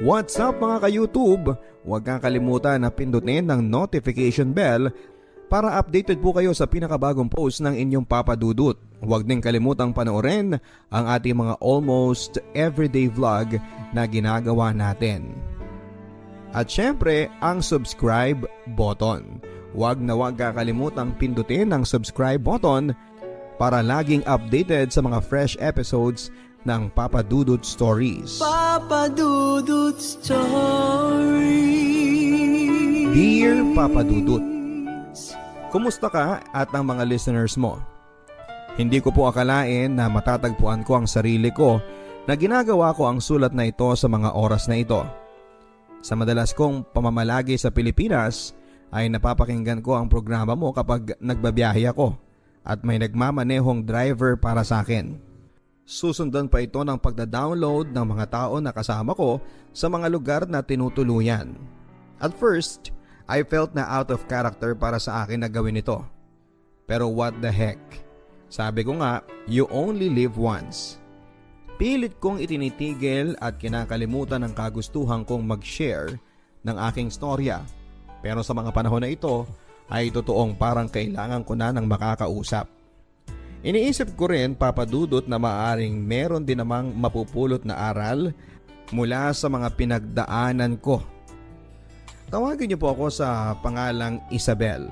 What's up mga ka-YouTube? Huwag kang kalimutan na pindutin ng notification bell para updated po kayo sa pinakabagong post ng inyong Papa Dudut. Huwag din kalimutang panoorin ang ating mga almost everyday vlog na ginagawa natin. At syempre, ang subscribe button. Huwag na huwag kakalimutang pindutin ang subscribe button para laging updated sa mga fresh episodes ng Papa Dudut Stories. Papa Dudut Stories. Dear Papa Dudut, kumusta ka at ang mga listeners mo? Hindi ko po akalain na matatagpuan ko ang sarili ko na ginagawa ko ang sulat na ito sa mga oras na ito. Sa madalas kong pamamalagi sa Pilipinas ay napapakinggan ko ang programa mo kapag nagbabiyahe ako at may nagmamanehong driver para sa akin. Susundan pa ito ng pagda-download ng mga tao na kasama ko sa mga lugar na tinutuluyan. At first, I felt na out of character para sa akin na gawin ito. Pero what the heck? Sabi ko nga, you only live once. Pilit kong itinitigil at kinakalimutan ang kagustuhan kong mag-share ng aking storya. Pero sa mga panahon na ito ay totoong parang kailangan ko na ng makakausap. Iniisip ko rin, Papa Dudut, na maaring meron din namang mapupulot na aral mula sa mga pinagdaanan ko. Tawagin niyo po ako sa pangalang Isabel.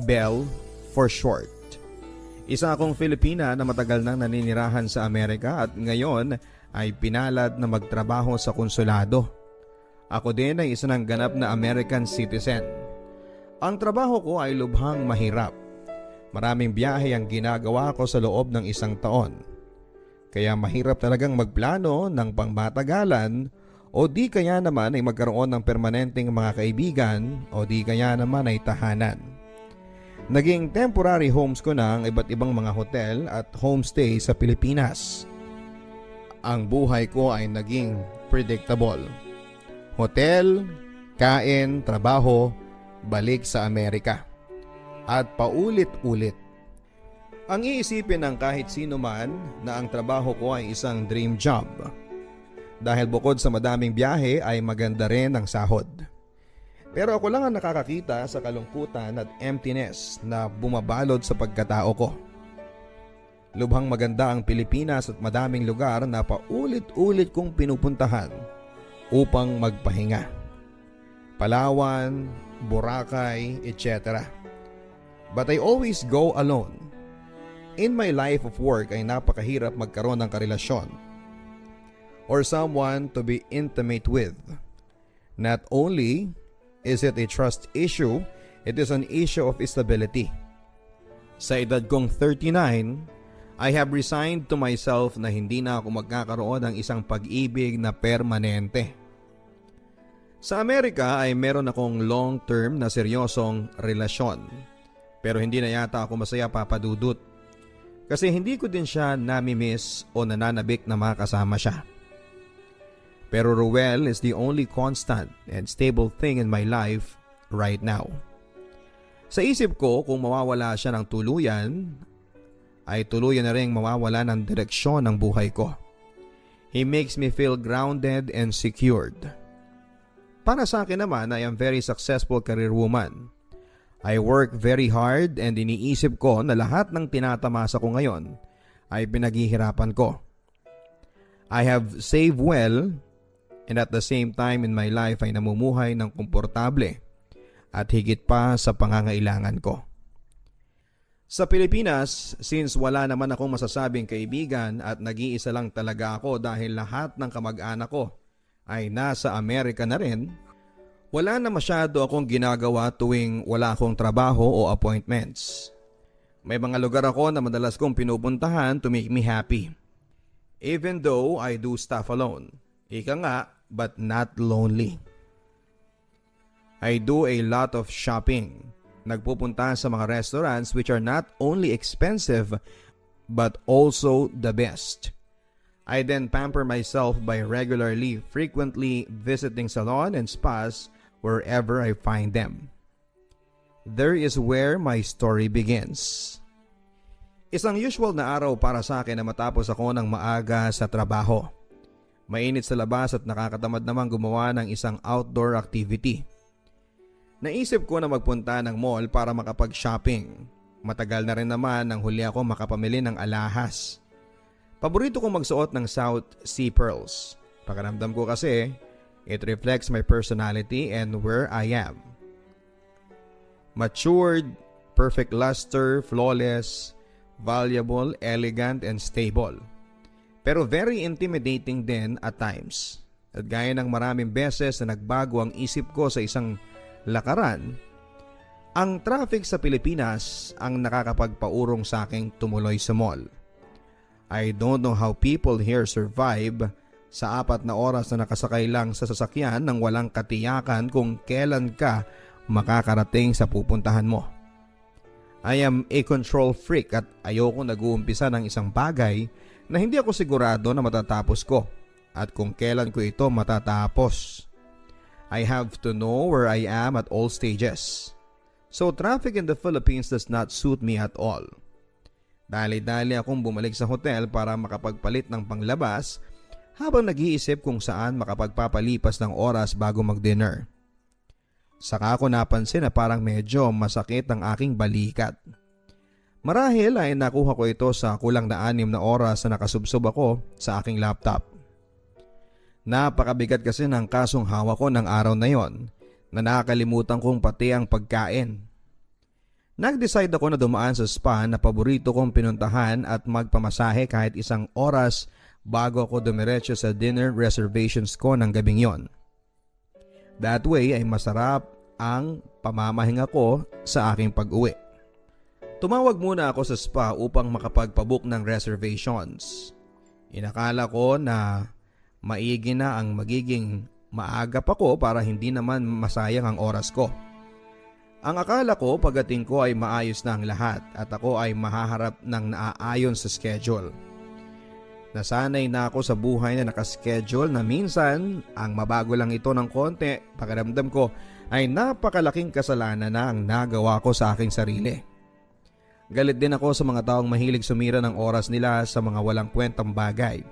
Bell for short. Isa akong Filipina na matagal nang naninirahan sa Amerika at ngayon ay pinalad na magtrabaho sa konsulado. Ako din ay isa ng ganap na American citizen. Ang trabaho ko ay lubhang mahirap. Maraming biyahe ang ginagawa ko sa loob ng isang taon. Kaya mahirap talagang magplano ng pangmatagalan o di kaya naman ay magkaroon ng permanenteng mga kaibigan o di kaya naman ay tahanan. Naging temporary homes ko na ang iba't ibang mga hotel at homestay sa Pilipinas. Ang buhay ko ay naging predictable. Hotel, kain, trabaho, balik sa Amerika. At paulit-ulit. Ang iisipin ng kahit sino man na ang trabaho ko ay isang dream job. Dahil bukod sa madaming biyahe ay maganda rin ang sahod. Pero ako lang ang nakakakita sa kalungkutan at emptiness na bumabalot sa pagkatao ko. Lubhang maganda ang Pilipinas at madaming lugar na paulit-ulit kong pinupuntahan upang magpahinga. Palawan, Boracay, etc. But I always go alone. In my life of work ay napakahirap magkaroon ng karelasyon or someone to be intimate with. Not only is it a trust issue, it is an issue of stability. Sa edad kong 39, I have resigned to myself na hindi na ako magkakaroon ng isang pag-ibig na permanente. Sa Amerika ay meron akong long-term na seryosong relasyon. Pero hindi na yata ako masaya, Papa Dudut. Kasi hindi ko din siya nami-miss o nananabik na makasama siya. Pero Ruel is the only constant and stable thing in my life right now. Sa isip ko, kung mawawala siya ng tuluyan, ay tuluyan na rin mawawala ng direksyon ng buhay ko. He makes me feel grounded and secured. Para sa akin naman, I am very successful career woman. I work very hard and iniisip ko na lahat ng tinatamasa ko ngayon ay pinaghihirapan ko. I have saved well and at the same time in my life ay namumuhay ng komportable at higit pa sa pangangailangan ko. Sa Pilipinas, since wala naman akong masasabing kaibigan at nag-iisa lang talaga ako dahil lahat ng kamag-anak ko ay nasa Amerika na rin, wala na masyado akong ginagawa tuwing wala akong trabaho o appointments. May mga lugar ako na madalas kong pinupuntahan to make me happy. Even though I do stuff alone. Ika nga, but not lonely. I do a lot of shopping. Nagpupunta sa mga restaurants which are not only expensive but also the best. I then pamper myself by regularly, frequently visiting salon and spas wherever I find them. There is where my story begins. Isang usual na araw para sa akin na matapos ako ng maaga sa trabaho. Mainit sa labas at nakakatamad naman gumawa ng isang outdoor activity. Naisip ko na magpunta ng mall para makapag-shopping. Matagal na rin naman nang huli ako makapamili ng alahas. Paborito kong magsuot ng South Sea Pearls. Pakiramdam ko kasi, it reflects my personality and where I am. Matured, perfect luster, flawless, valuable, elegant, and stable. Pero very intimidating din at times. At gaya ng maraming beses na nagbago ang isip ko sa isang lakaran, ang traffic sa Pilipinas ang nakakapagpaurong sa aking tumuloy sa mall. I don't know how people here survive sa 4 na oras na nakasakay lang sa sasakyan nang walang katiyakan kung kailan ka makakarating sa pupuntahan mo. I am a control freak at ayoko nag-uumpisa ng isang bagay na hindi ako sigurado na matatapos ko at kung kailan ko ito matatapos. I have to know where I am at all stages. So traffic in the Philippines does not suit me at all. Dali-dali akong bumalik sa hotel para makapagpalit ng panglabas habang nag-iisip kung saan makapagpapalipas ng oras bago mag-dinner. Saka ako napansin na parang medyo masakit ang aking balikat. Marahil ay nakuha ko ito sa kulang na 6 na oras na nakasubsob ako sa aking laptop. Napakabigat kasi ng kasong hawak ko ng araw na yon na nakakalimutan kong pati ang pagkain. Nag-decide ako na dumaan sa spa na paborito kong pinuntahan at magpamasahe kahit 1 oras bago ako dumiretso sa dinner reservations ko ng gabing yon. That way ay masarap ang pamamahinga ko sa aking pag-uwi. Tumawag muna ako sa spa upang makapagpabook ng reservations. Inakala ko na maigi na ang magiging maaga pa ko para hindi naman masayang ang oras ko. Ang akala ko pagdating ko ay maayos na ang lahat at ako ay mahaharap ng naaayon sa schedule. Nasanay na ako sa buhay na nakaschedule na minsan ang mabago lang ito ng konti, pakiramdam ko ay napakalaking kasalanan na ang nagawa ko sa aking sarili. Galit din ako sa mga taong mahilig sumira ng oras nila sa mga walang kwentang bagay.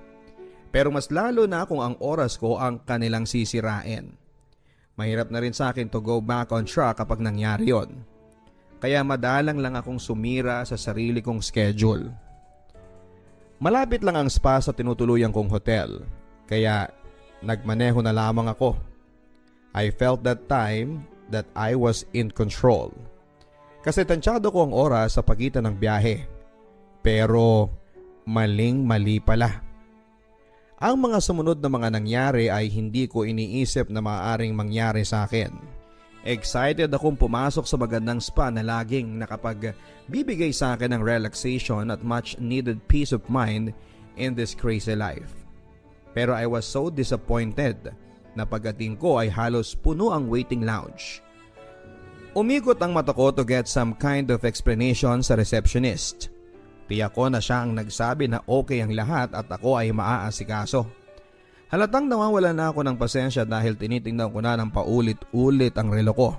Pero mas lalo na kung ang oras ko ang kanilang sisirain. Mahirap na rin sa akin to go back on track kapag nangyari yon. Kaya madalang lang akong sumira sa sarili kong schedule. Malapit lang ang spa sa tinutuluyan kong hotel, kaya nagmaneho na lamang ako. I felt that time that I was in control. Kasi tansyado ko ang oras sa pagitan ng biyahe. Pero maling-mali pala. Ang mga sumunod na mga nangyari ay hindi ko iniisip na maaaring mangyari sa akin. Excited akong pumasok sa magandang spa na laging nakapagbibigay sa akin ng relaxation at much needed peace of mind in this crazy life. Pero I was so disappointed na pagdating ko ay halos puno ang waiting lounge. Umikot ang mata ko to get some kind of explanation sa receptionist. Tiyak ko na siya ang nagsabi na okay ang lahat at ako ay maaasikaso. Halatang nawawala na ako ng pasensya dahil tinitingnan ko na ng paulit-ulit ang relo ko.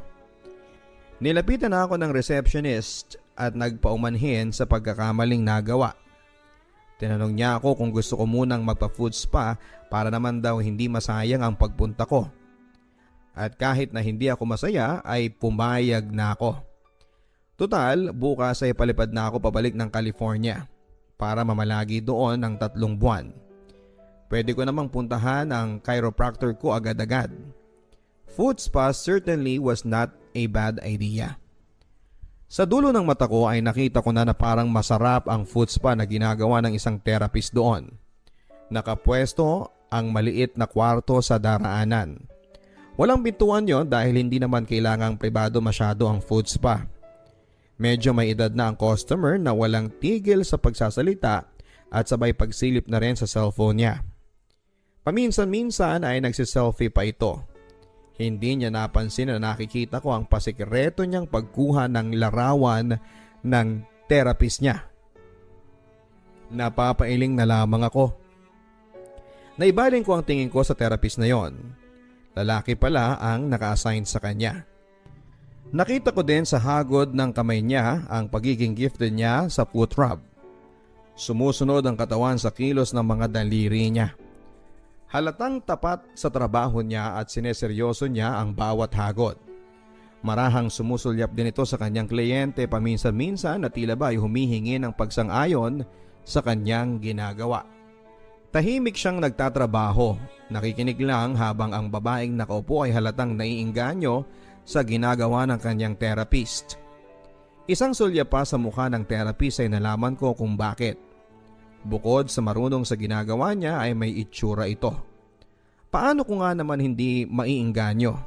Nilapitan na ako ng receptionist at nagpaumanhin sa pagkakamaling nagawa. Tinanong niya ako kung gusto ko munang magpa-food spa para naman daw hindi masayang ang pagpunta ko. At kahit na hindi ako masaya ay pumayag na ako. Total, bukas ay palipad na ako pabalik ng California para mamalagi doon ng 3 buwan. Pwede ko namang puntahan ang chiropractor ko agad-agad. Food spa certainly was not a bad idea. Sa dulo ng mata ko ay nakita ko na parang masarap ang food spa na ginagawa ng isang therapist doon. Nakapwesto ang maliit na kwarto sa daraanan. Walang pintuan yon dahil hindi naman kailangang pribado masyado ang food spa. Medyo may edad na ang customer na walang tigil sa pagsasalita at sabay pagsilip na rin sa cellphone niya. Paminsan-minsan ay nagsiselfie pa ito. Hindi niya napansin na nakikita ko ang pasikreto niyang pagkuha ng larawan ng therapist niya. Napapailing na lamang ako. Naibaling ko ang tingin ko sa therapist na yon. Lalaki pala ang naka-assign sa kanya. Nakita ko din sa hagod ng kamay niya ang pagiging gifted niya sa foot rub. Sumusunod ang katawan sa kilos ng mga daliri niya. Halatang tapat sa trabaho niya at sineseryoso niya ang bawat hagod. Marahang sumusulyap din ito sa kanyang kliyente paminsan-minsan na tila ba ay humihingi ng pagsang-ayon sa kanyang ginagawa. Tahimik siyang nagtatrabaho, nakikinig lang habang ang babaeng nakaupo ay halatang naiingganyo sa ginagawa ng kanyang therapist. Isang sulya pa sa mukha ng therapist ay nalaman ko kung bakit. Bukod sa marunong sa ginagawa niya ay may itsura ito. Paano ko nga naman hindi maiingganyo?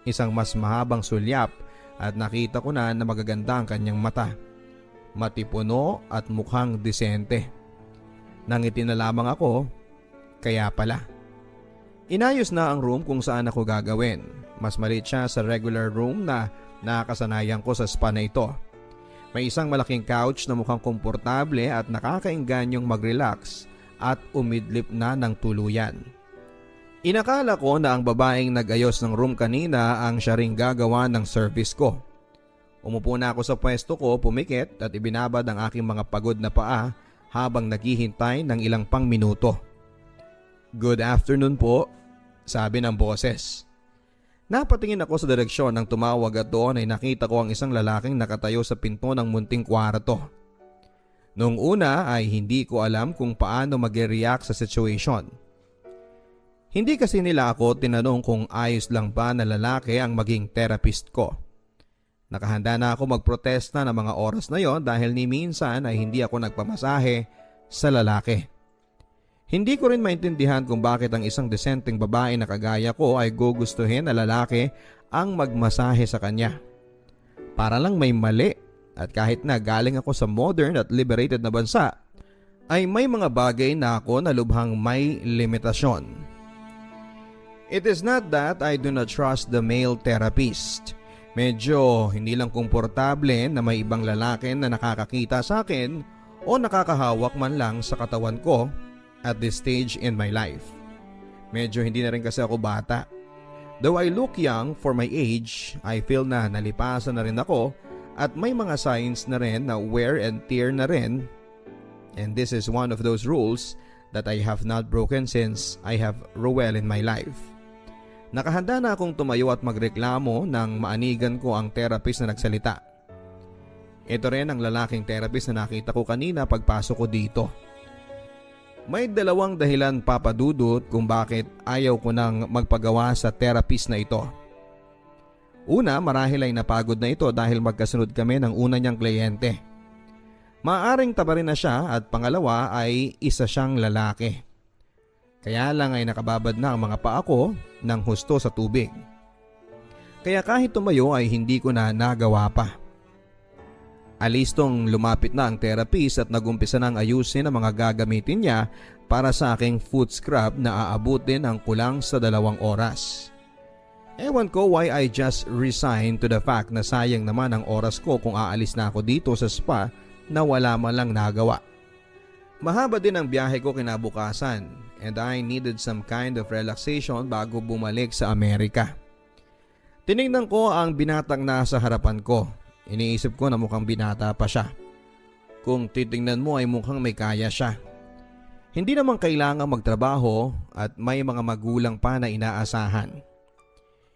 Isang mas mahabang sulyap at nakita ko na magaganda ang kanyang mata. Matipuno at mukhang disente. Nangiti na lamang ako, kaya pala. Inayos na ang room kung saan ako gagawin. Mas maliit siya sa regular room na nakasanayan ko sa spa na ito. May isang malaking couch na mukhang komportable at nakakaingganyong mag-relax at umidlip na ng tuluyan. Inakala ko na ang babaeng nag-ayos ng room kanina ang siya ring gagawa ng service ko. Umupo na ako sa pwesto ko, pumikit at ibinabad ang aking mga pagod na paa habang naghihintay ng ilang pang minuto. "Good afternoon po," sabi ng boses. Napatingin ako sa direksyon ng tumawag at doon ay nakita ko ang isang lalaking nakatayo sa pinto ng munting kwarto. Noong una ay hindi ko alam kung paano mag-react sa situation. Hindi kasi nila ako tinanong kung ayos lang ba na lalaki ang maging therapist ko. Nakahanda na ako magprotesta ng mga oras na yon dahil ni minsan ay hindi ako nagpamasahe sa lalaki. Hindi ko rin maintindihan kung bakit ang isang desenteng babae na kagaya ko ay gugustuhin na lalaki ang magmasahe sa kanya. Para lang may mali at kahit na galing ako sa modern at liberated na bansa, ay may mga bagay na ako na lubhang may limitasyon. It is not that I do not trust the male therapist. Medyo hindi lang komportable na may ibang lalaki na nakakakita sa akin o nakakahawak man lang sa katawan ko at this stage in my life. Medyo hindi na rin kasi ako bata. Though I look young for my age, I feel na nalipasan na rin ako at may mga signs na rin na wear and tear na rin. And this is one of those rules that I have not broken since I have Ruel in my life. Nakahanda na akong tumayo at magreklamo nang maanigan ko ang therapist na nagsalita. Ito rin ang lalaking therapist na nakita ko kanina pagpasok ko dito. May dalawang dahilan, Papa Dudut, kung bakit ayaw ko nang magpagawa sa therapist na ito. Una, marahil ay napagod na ito dahil magkasunod kami ng una niyang kliyente. Maaring tabarin na siya at pangalawa ay isa siyang lalaki. Kaya lang ay nakababad na ang mga paa ko ng husto sa tubig. Kaya kahit tumayo ay hindi ko na nagawa pa. Alistong lumapit na ang therapist at nagumpisa nang ayusin ang mga gagamitin niya para sa aking foot scrub na aabutin ang kulang sa 2 oras. Ewan ko why I just resigned to the fact na sayang naman ang oras ko kung aalis na ako dito sa spa na wala man lang nagawa. Mahaba din ang biyahe ko kinabukasan and I needed some kind of relaxation bago bumalik sa Amerika. Tinignan ko ang binatang nasa harapan ko. Iniisip ko na mukhang binata pa siya. Kung titingnan mo ay mukhang may kaya siya. Hindi naman kailangang magtrabaho at may mga magulang pa na inaasahan.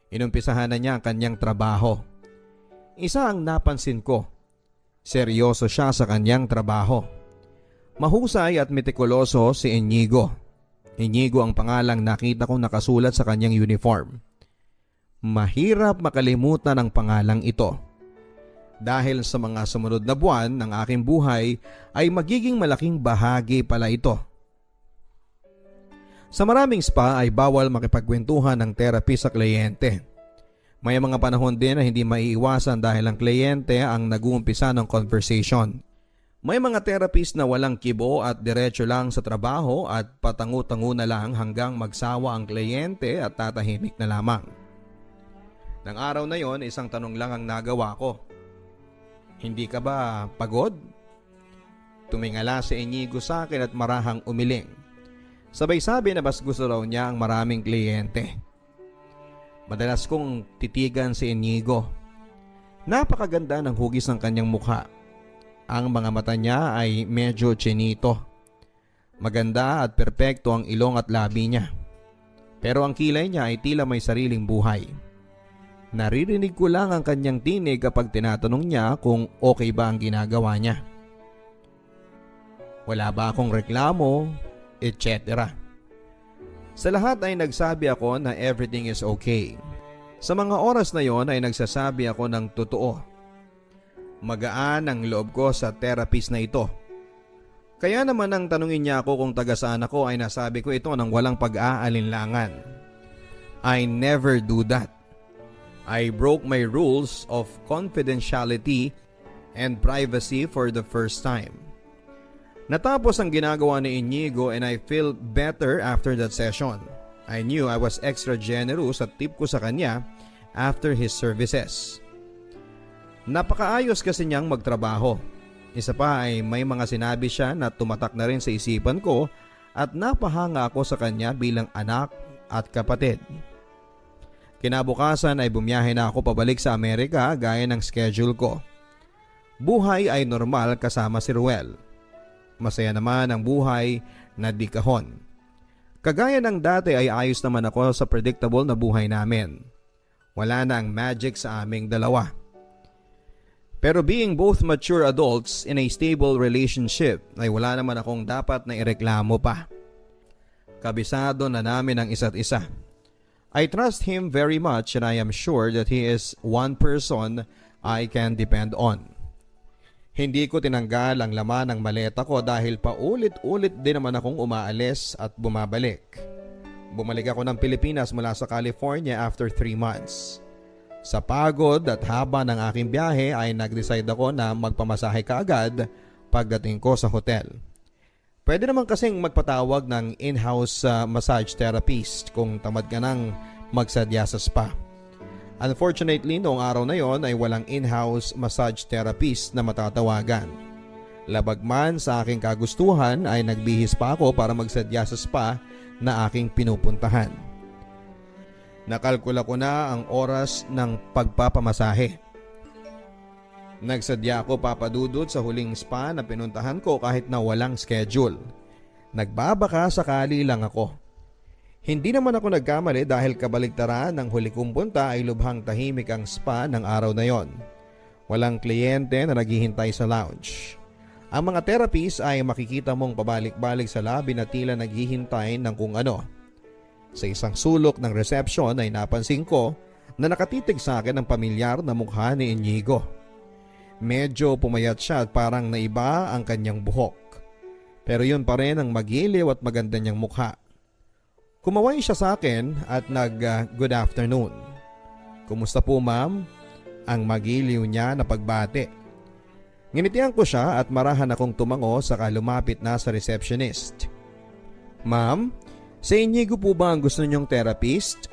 Inumpisahan na niya ang kanyang trabaho. Isa ang napansin ko. Seryoso siya sa kanyang trabaho. Mahusay at metikuloso si Inigo. Inigo ang pangalang nakita kong nakasulat sa kanyang uniform. Mahirap makalimutan ang pangalang ito. Dahil sa mga sumunod na buwan ng aking buhay ay magiging malaking bahagi pala ito. Sa maraming spa ay bawal makipagkwentuhan ng therapist sa kliyente. May mga panahon din na hindi maiiwasan dahil ang kliyente ang nag-uumpisa ng conversation. May mga therapist na walang kibo at diretso lang sa trabaho at patangu-tangu na lang hanggang magsawa ang kliyente at tatahimik na lamang. Nang araw na yon, isang tanong lang ang nagawa ko. Hindi ka ba pagod? Tumingala si Inigo sa akin at marahang umiling. Sabay sabi na mas gusto raw niya ang maraming kliyente. Madalas kong titigan si Inigo. Napakaganda ng hugis ng kanyang mukha. Ang mga mata niya ay medyo chinito. Maganda at perpekto ang ilong at labi niya. Pero ang kilay niya ay tila may sariling buhay. Naririnig ko lang ang kanyang tinig kapag tinatanong niya kung okay ba ang ginagawa niya. Wala ba akong reklamo, etc. Sa lahat ay nagsabi ako na everything is okay. Sa mga oras na yon ay nagsasabi ako ng totoo. Magaan ang loob ko sa therapist na ito. Kaya naman nang tanungin niya ako kung taga saan ako ay nasabi ko ito ng walang pag-aalinlangan. I never do that. I broke my rules of confidentiality and privacy for the first time. Natapos ang ginagawa ni Inigo and I feel better after that session. I knew I was extra generous at tip ko sa kanya after his services. Napakaayos kasi niyang magtrabaho. Isa pa ay may mga sinabi siya na tumatak na rin sa isipan ko at napahanga ako sa kanya bilang anak at kapatid. Kinabukasan ay bumiyahe na ako pabalik sa Amerika gaya ng schedule ko. Buhay ay normal kasama si Ruel. Masaya naman ang buhay na di kahon. Kagaya ng dati ay ayos naman ako sa predictable na buhay namin. Wala na ang magic sa aming dalawa. Pero being both mature adults in a stable relationship ay wala naman akong dapat na ireklamo pa. Kabisado na namin ang isa't isa. I trust him very much and I am sure that he is one person I can depend on. Hindi ko tinanggal ang laman ng maleta ko dahil paulit-ulit din naman akong umaalis at bumabalik. Bumalik ako ng Pilipinas mula sa California after 3 months. Sa pagod at haba ng aking biyahe ay nag-decide ako na magpamasahe kaagad pagdating ko sa hotel. Pwede naman kasing magpatawag ng in-house massage therapist kung tamad ka nang magsadya sa spa. Unfortunately, noong araw na yon ay walang in-house massage therapist na matatawagan. Labag man sa aking kagustuhan ay nagbihis pa ako para magsadya sa spa na aking pinupuntahan. Nakalkula ko na ang oras ng pagpapamasahe. Nagsadya ako papadudot sa huling spa na pinuntahan ko kahit na walang schedule. Nagbabaka sakali lang ako. Hindi naman ako nagkamali dahil kabaligtaran ng huli kong punta ay lubhang tahimik ang spa ng araw na yon. Walang kliyente na naghihintay sa lounge. Ang mga therapist ay makikita mong pabalik-balik sa lobby na tila naghihintay ng kung ano. Sa isang sulok ng reception ay napansin ko na nakatitig sa akin ang pamilyar na mukha ni Inigo. Medyo pumayat siya at parang naiba ang kanyang buhok. Pero yun pa rin ang magiliw at maganda niyang mukha. Kumaway siya sa akin at good afternoon. Kumusta po ma'am? Ang magiliw niya na pagbati. Nginitian ko siya at marahan akong tumango saka lumapit na sa receptionist. Ma'am, sa Inigo po ba ang gusto niyong therapist?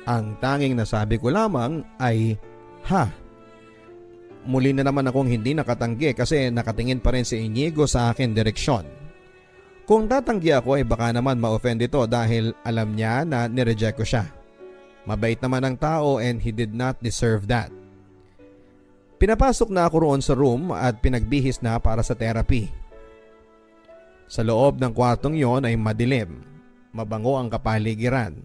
Ang tanging nasabi ko lamang ay, ha? Muli na naman akong hindi nakatanggi kasi nakatingin pa rin si Inigo sa akin direksyon. Kung tatanggi ako ay baka naman ma-offend ito dahil alam niya na nireject ko siya. Mabait naman ang tao and he did not deserve that. Pinapasok na ako roon sa room at pinagbihis na para sa therapy. Sa loob ng kwartong yon ay madilim. Mabango ang kapaligiran.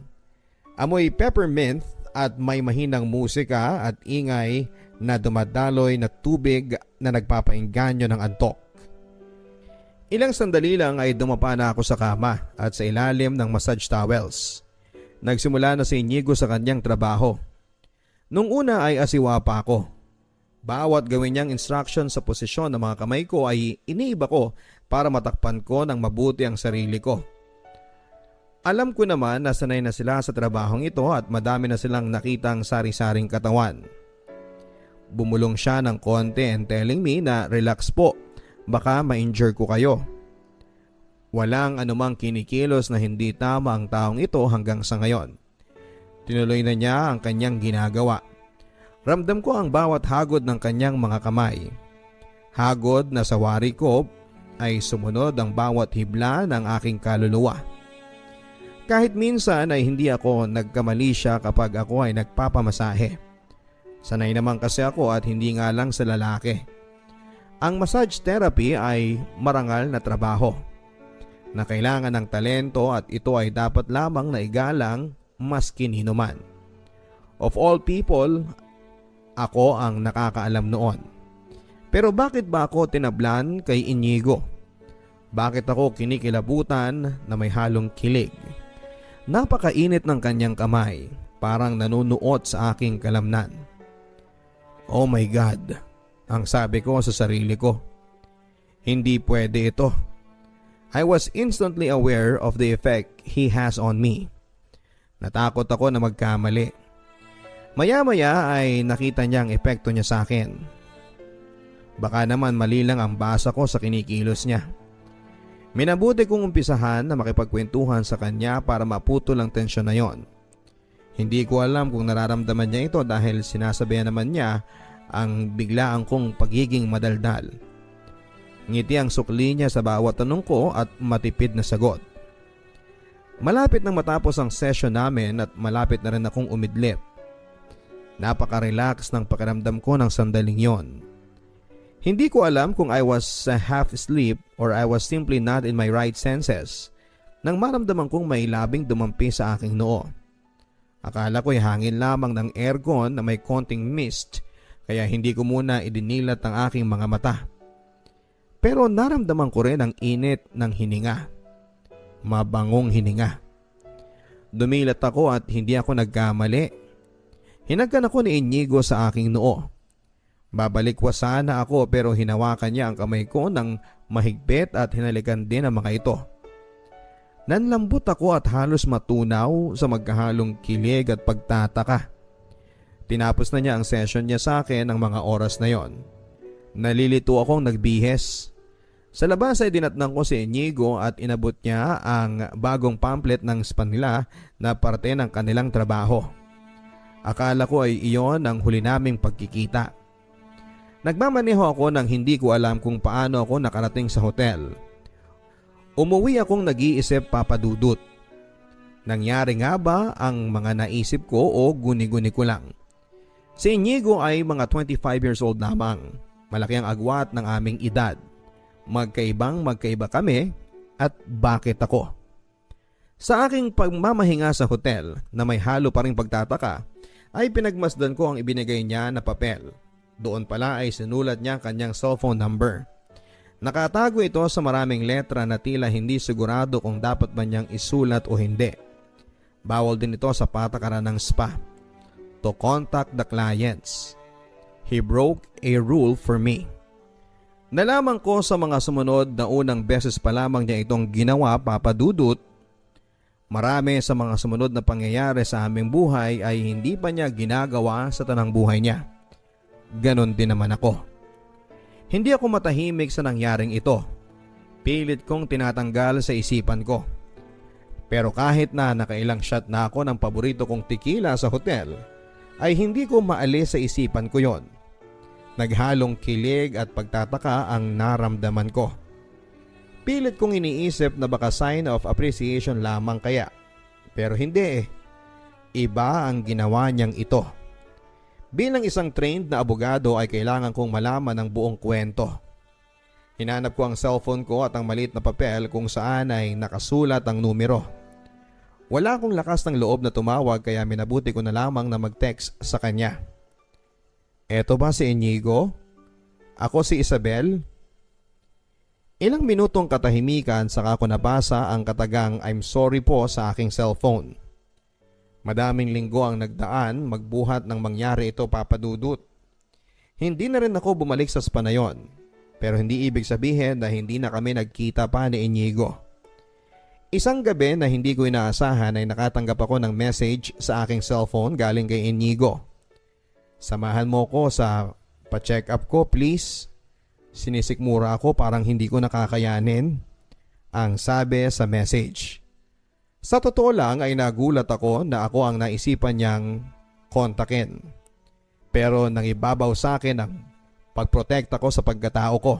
Amoy peppermint at may mahinang musika at ingay na dumadaloy na tubig na nagpapainganyo ng antok. Ilang sandali lang ay dumapa na ako sa kama at sa ilalim ng massage towels. Nagsimula na si Inigo sa kanyang trabaho. Nung una ay asiwa pa ako. Bawat gawin niyang instruction sa posisyon ng mga kamay ko ay iniiba ko para matakpan ko ng mabuti ang sarili ko. Alam ko naman na sanay na sila sa trabahong ito at madami na silang nakitang sari-saring katawan. Bumulong siya ng konti and telling me na relax po, baka ma-injure ko kayo. Walang anumang kinikilos na hindi tama ang taong ito hanggang sa ngayon. Tinuloy na niya ang kanyang ginagawa. Ramdam ko ang bawat hagod ng kanyang mga kamay. Hagod na sa wari ko ay sumunod ang bawat hibla ng aking kaluluwa. Kahit minsan ay hindi ako nagkamali siya kapag ako ay nagpapamasahe. Sanay naman kasi ako at hindi nga lang sa lalaki. Ang massage therapy ay marangal na trabaho. na kailangan ng talento at ito ay dapat lamang na igalang maskin hinuman. Of all people, ako ang nakakaalam noon. Pero bakit ba ako tinablan kay Inigo? Bakit ako kinikilabutan na may halong kilig? Napakainit ng kanyang kamay, parang nanunuot sa aking kalamnan. Oh my God, ang sabi ko sa sarili ko. Hindi pwede ito. I was instantly aware of the effect he has on me. Natakot ako na magkamali. Maya-maya ay nakita niya ang epekto niya sa akin. Baka naman mali lang ang basa ko sa kinikilos niya. Minabuti kong umpisahan na makipagkwentuhan sa kanya para maputol ang tensyon na yon. Hindi ko alam kung nararamdaman niya ito dahil sinasabihan naman niya ang biglaan kong pagiging madaldal. Ngiti ang sukli niya sa bawat tanong ko at matipid na sagot. Malapit nang matapos ang session namin at malapit na rin akong umidlip. Napaka-relax ng pakiramdam ko ng sandaling yon. Hindi ko alam kung I was half asleep or I was simply not in my right senses nang maramdaman kong may labing dumampi sa aking noo. Akala ko'y hangin lamang ng aircon na may konting mist kaya hindi ko muna idinilat ang aking mga mata. Pero naramdaman ko rin ang init ng hininga. Mabangong hininga. Dumilat ako at hindi ako nagkamali. Hinagkan ako ni Inigo sa aking noo. Babalikwas sana ako pero hinawakan niya ang kamay ko ng mahigpit at hinalikan din ang mga ito. Nanlambot ako at halos matunaw sa magkahalong kilig at pagtataka. Tinapos na niya ang session niya sa akin ng mga oras na yon. Nalilito akong nagbihes. Sa labas ay dinatnang ko si Inigo at inabot niya ang bagong pamphlet ng spa nila na parte ng kanilang trabaho. Akala ko ay iyon ang huli naming pagkikita. Nagmamaneho ako nang hindi ko alam kung paano ako nakarating sa hotel. Umuwi akong nag-iisip, Papa Dudut. Nangyari nga ba ang mga naisip ko o guni-guni ko lang? Si Inigo ay mga 25 years old lamang. Malaki ang agwat ng aming edad. Magkaiba kami at bakit ako? Sa aking pagmamahinga sa hotel na may halo pa ring pagtataka ay pinagmasdan ko ang ibinigay niya na papel. Doon pala ay sinulat niya kanyang cellphone number. Nakatago ito sa maraming letra na tila hindi sigurado kung dapat ba niyang isulat o hindi. Bawal din ito sa patakaran ng spa. To contact the clients. He broke a rule for me. Nalaman ko sa mga sumunod na unang beses pa lamang niya itong ginawa, Papa Dudut. Marami sa mga sumunod na pangyayari sa aming buhay ay hindi pa niya ginagawa sa tanang buhay niya. Ganon din naman ako. Hindi ako matahimik sa nangyaring ito. Pilit kong tinatanggal sa isipan ko. Pero kahit na nakailang shot na ako ng paborito kong tequila sa hotel, ay hindi ko maalis sa isipan ko yon. Naghalong kilig at pagtataka ang naramdaman ko. Pilit kong iniisip na baka sign of appreciation lamang kaya. Pero hindi eh. Iba ang ginawa niyang ito. Bilang isang trained na abogado ay kailangan kong malaman ang buong kwento. Hinanap ko ang cellphone ko at ang maliit na papel kung saan ay nakasulat ang numero. Wala akong lakas ng loob na tumawag kaya minabuti ko na lamang na mag-text sa kanya. Eto ba si Inigo? Ako si Isabel? Ilang minutong katahimikan saka ko nabasa ang katagang I'm sorry po sa aking cellphone. Madaming linggo ang nagdaan magbuhat ng mangyari ito, Papa Dudut. Hindi na rin ako bumalik sa spa na yon, pero hindi ibig sabihin na hindi na kami nagkita pa ni Inigo. Isang gabi na hindi ko inaasahan ay nakatanggap ako ng message sa aking cellphone galing kay Inigo. Samahan mo ko sa pa-check up ko please. Sinisikmura ako parang hindi ko nakakayanin. Ang sabi sa message. Sa totoo lang ay nagulat ako na ako ang naisipan niyang kontakin. Pero nangibabaw sa akin ang pagprotekta ko sa pagkatao ko.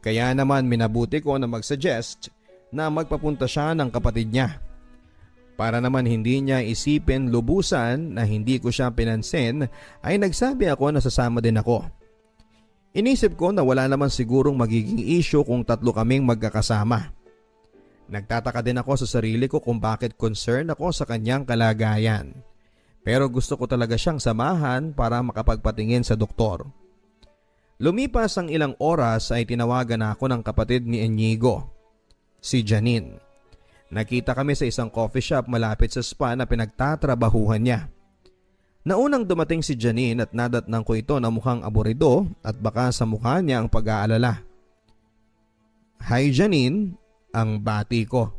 Kaya naman minabuti ko na mag-suggest na magpapunta siya ng kapatid niya. Para naman hindi niya isipin lubusan na hindi ko siya pinansin ay nagsabi ako na sasama din ako. Inisip ko na wala naman sigurong magiging issue kung tatlo kaming magkakasama. Nagtataka din ako sa sarili ko kung bakit concerned ako sa kanyang kalagayan. Pero gusto ko talaga siyang samahan para makapagpatingin sa doktor. Lumipas ang ilang oras ay tinawagan ako ng kapatid ni Inigo, si Janine. Nakita kami sa isang coffee shop malapit sa spa na pinagtatrabahuhan niya. Naunang dumating si Janine at nadatnang ko ito na mukhang aburido at baka sa mukha niya ang pag-aalala. "Hi Janine," ang bati ko.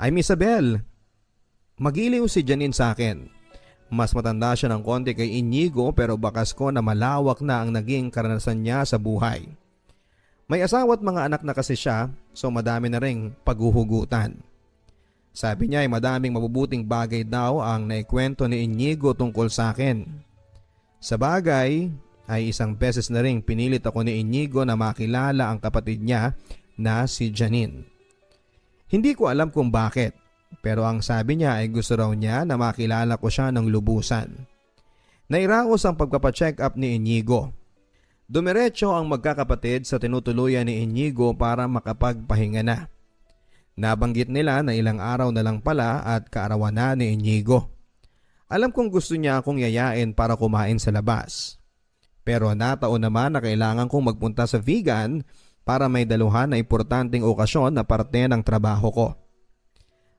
"I'm Isabel." Magiliw si Janine sa akin. Mas matanda siya ng konti kay Inigo pero bakas ko na malawak na ang naging karanasan niya sa buhay. May asawa at mga anak na kasi siya, so madami na ring paghuhugutan. Sabi niya ay madaming mabubuting bagay daw ang naikwento ni Inigo tungkol sa akin. Sa bagay ay isang beses na ring pinilit ako ni Inigo na makilala ang kapatid niya na si Janine. Hindi ko alam kung bakit, pero ang sabi niya ay gusto raw niya na makilala ko siya ng lubusan. Nairaos ang pagpapacheck up ni Inigo. Dumiretso ang magkakapatid sa tinutuluyan ni Inigo para makapagpahinga na. Nabanggit nila na ilang araw na lang pala at kaarawan na ni Inigo. Alam kong gusto niya akong yayain para kumain sa labas. Pero nataon naman na kailangan kong magpunta sa vegan para may daluhan na importanteng okasyon na parte ng trabaho ko.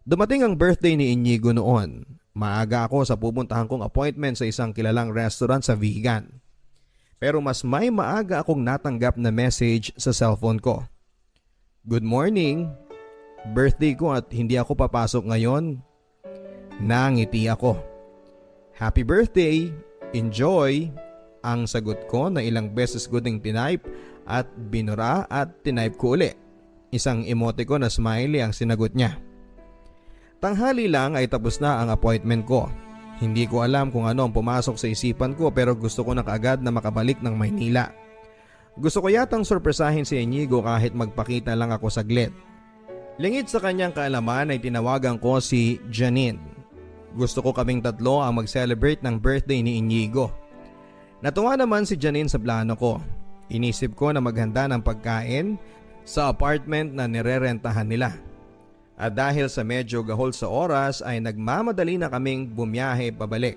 Dumating ang birthday ni Inigo noon. Maaga ako sa pupuntahan kong appointment sa isang kilalang restaurant sa vegan. Pero mas may maaga akong natanggap na message sa cellphone ko. "Good morning. Birthday ko at hindi ako papasok ngayon." Nangiti ako. "Happy birthday! Enjoy!" Ang sagot ko na ilang beses ko ding tinype at binura at tinype ko uli. Isang emoticon na smiley ang sinagot niya. Tanghali lang ay tapos na ang appointment ko. Hindi ko alam kung ano ang pumasok sa isipan ko pero gusto ko na kaagad na makabalik ng Maynila. Gusto ko yatang sorpresahin si Inigo kahit magpakita lang ako saglit. Lingid sa kanyang kaalaman ay tinawagan ko si Janine. Gusto ko kaming tatlo ang mag-celebrate ng birthday ni Inigo. Natuwa naman si Janine sa plano ko. Inisip ko na maghanda ng pagkain sa apartment na nirerentahan nila. At dahil sa medyo gahol sa oras ay nagmamadali na kaming bumiyahe pabalik.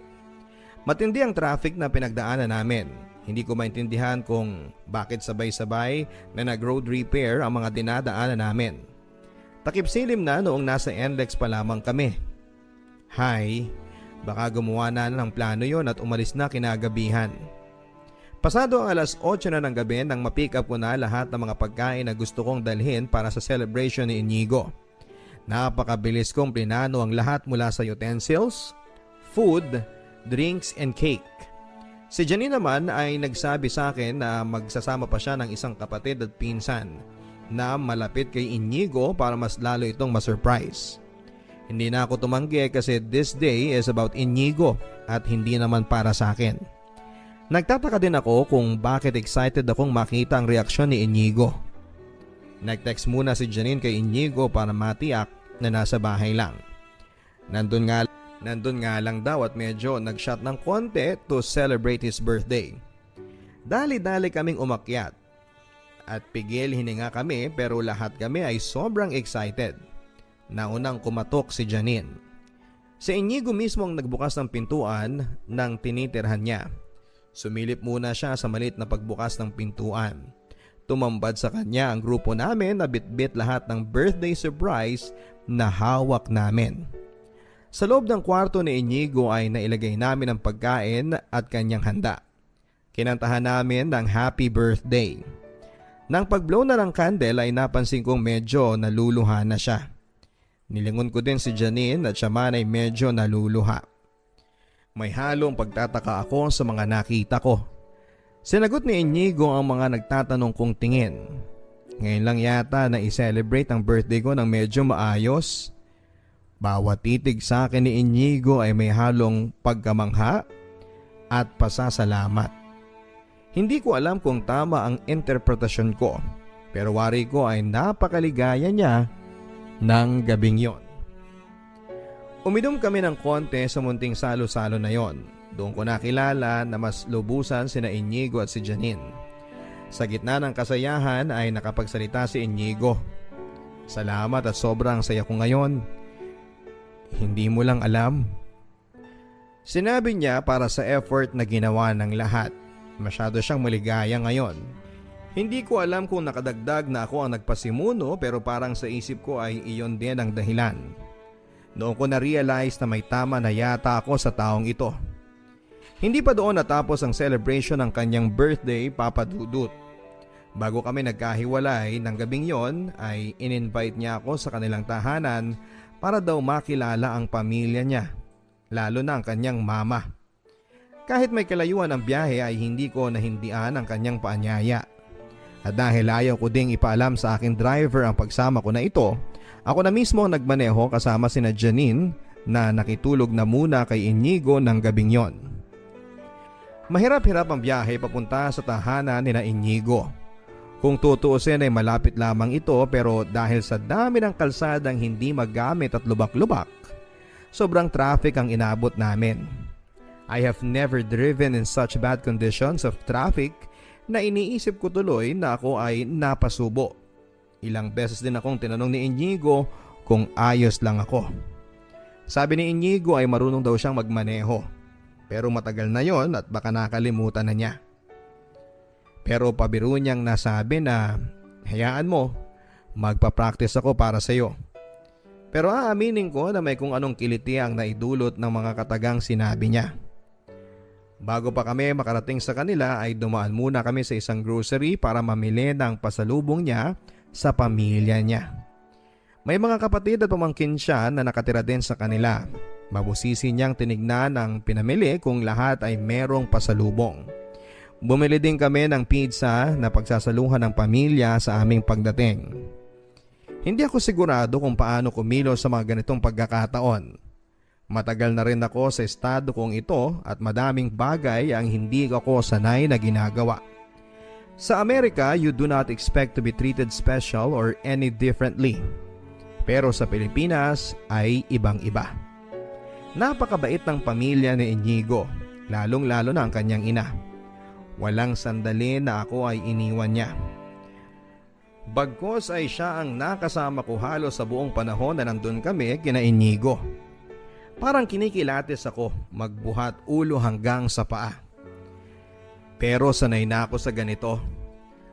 Matindi ang traffic na pinagdaanan namin. Hindi ko maintindihan kung bakit sabay-sabay na nag-road repair ang mga dinadaanan namin. Takip silim na noong nasa NLEX pa lamang kami. Hi, baka gumawa na ng plano yon at umalis na kinagabihan. Pasado ang alas 8 na ng gabi nang ma-pick up ko na lahat ng mga pagkain na gusto kong dalhin para sa celebration ni Inigo. Napakabilis kong plinano ang lahat mula sa utensils, food, drinks and cake. Si Janine naman ay nagsabi sa akin na magsasama pa siya ng isang kapatid at pinsan na malapit kay Inigo para mas lalo itong ma-surprise. Hindi na ako tumanggi kasi this day is about Inigo at hindi naman para sa akin. Nagtataka din ako kung bakit excited akong makita ang reaksyon ni Inigo. Nag-text muna si Janine kay Inigo para matiyak na nasa bahay lang. Nandun nga lang daw at medyo nag-shot ng konti to celebrate his birthday. Dali-dali kaming umakyat. At pigil hininga kami pero lahat kami ay sobrang excited. Naunang kumatok si Janine. Si Inigo mismo ang nagbukas ng pintuan nang tinitirhan niya. Sumilip muna siya sa maliit na pagbukas ng pintuan. Tumambad sa kanya ang grupo namin na bitbit lahat ng birthday surprise na hawak namin. Sa loob ng kwarto ni Inigo ay nailagay namin ang pagkain at kanyang handa. Kinantahan namin ng happy birthday. Nang pag-blow na ng candle ay napansin kong medyo naluluha na siya. Nilingon ko din si Janine at siya man ay medyo naluluha. May halong pagtataka ako sa mga nakita ko. Sinagot ni Inigo ang mga nagtatanong kong tingin. Ngayon lang yata na i-celebrate ang birthday ko ng medyo maayos. Bawat titig sa akin ni Inigo ay may halong pagkamangha at pasasalamat. Hindi ko alam kung tama ang interpretasyon ko, pero wari ko ay napakaligaya niya ng gabing yon. Uminom kami ng konti sa munting salo-salo na yon. Doon ko nakilala na mas lubusan sina Inigo at si Janine. Sa gitna ng kasayahan ay nakapagsalita si Inigo. Salamat at sobrang saya ko ngayon. Hindi mo lang alam. Sinabi niya para sa effort na ginawa ng lahat. Masyado siyang maligaya ngayon. Hindi ko alam kung nakadagdag na ako ang nagpasimuno pero parang sa isip ko ay iyon din ang dahilan. Noon ko na-realize na may tama na yata ako sa taong ito. Hindi pa doon natapos ang celebration ng kanyang birthday, Papa Dudut. Bago kami nagkahiwalay ng gabing yon ay in-invite niya ako sa kanilang tahanan para daw makilala ang pamilya niya, lalo na ang kanyang mama. Kahit may kalayuan ang biyahe ay hindi ko nahindian ang kanyang paanyaya. At dahil ayaw ko ding ipaalam sa aking driver ang pagsama ko na ito, ako na mismo ang nagmaneho kasama sina Janine na nakitulog na muna kay Inigo ng gabing yon. Mahirap-hirap ang biyahe papunta sa tahanan ni na Inigo. Kung tutuusin ay malapit lamang ito pero dahil sa dami ng kalsadang hindi magamit at lubak-lubak, sobrang traffic ang inabot namin. I have never driven in such bad conditions of traffic na iniisip ko tuloy na ako ay napasubo. Ilang beses din akong tinanong ni Inigo kung ayos lang ako. Sabi ni Inigo ay marunong daw siyang magmaneho, pero matagal na yon at baka nakalimutan na niya. Pero pabiro niyang nasabi na, hayaan mo, magpa-practice ako para sa iyo. Pero aaminin ko na may kung anong kiliti ang naidulot ng mga katagang sinabi niya. Bago pa kami makarating sa kanila ay dumaan muna kami sa isang grocery para mamili ng pasalubong niya sa pamilya niya. May mga kapatid at pamangkin siya na nakatira din sa kanila. Mabusisi niyang tinignan ang pinamili kung lahat ay merong pasalubong. Bumili din kami ng pizza na pagsasaluhan ng pamilya sa aming pagdating. Hindi ako sigurado kung paano kumilos sa mga ganitong pagkakataon. Matagal na rin ako sa estado kong ito at madaming bagay ang hindi ako sanay na ginagawa. Sa Amerika, you do not expect to be treated special or any differently. Pero sa Pilipinas ay ibang-iba. Napakabait ng pamilya ni Inigo, lalong-lalo na ang kanyang ina. Walang sandali na ako ay iniwan niya. Bagkos ay siya ang nakasama ko halos sa buong panahon na nandun kami kina Inigo. Parang kinikilatis ako magbuhat ulo hanggang sa paa. Pero sanay na ako sa ganito.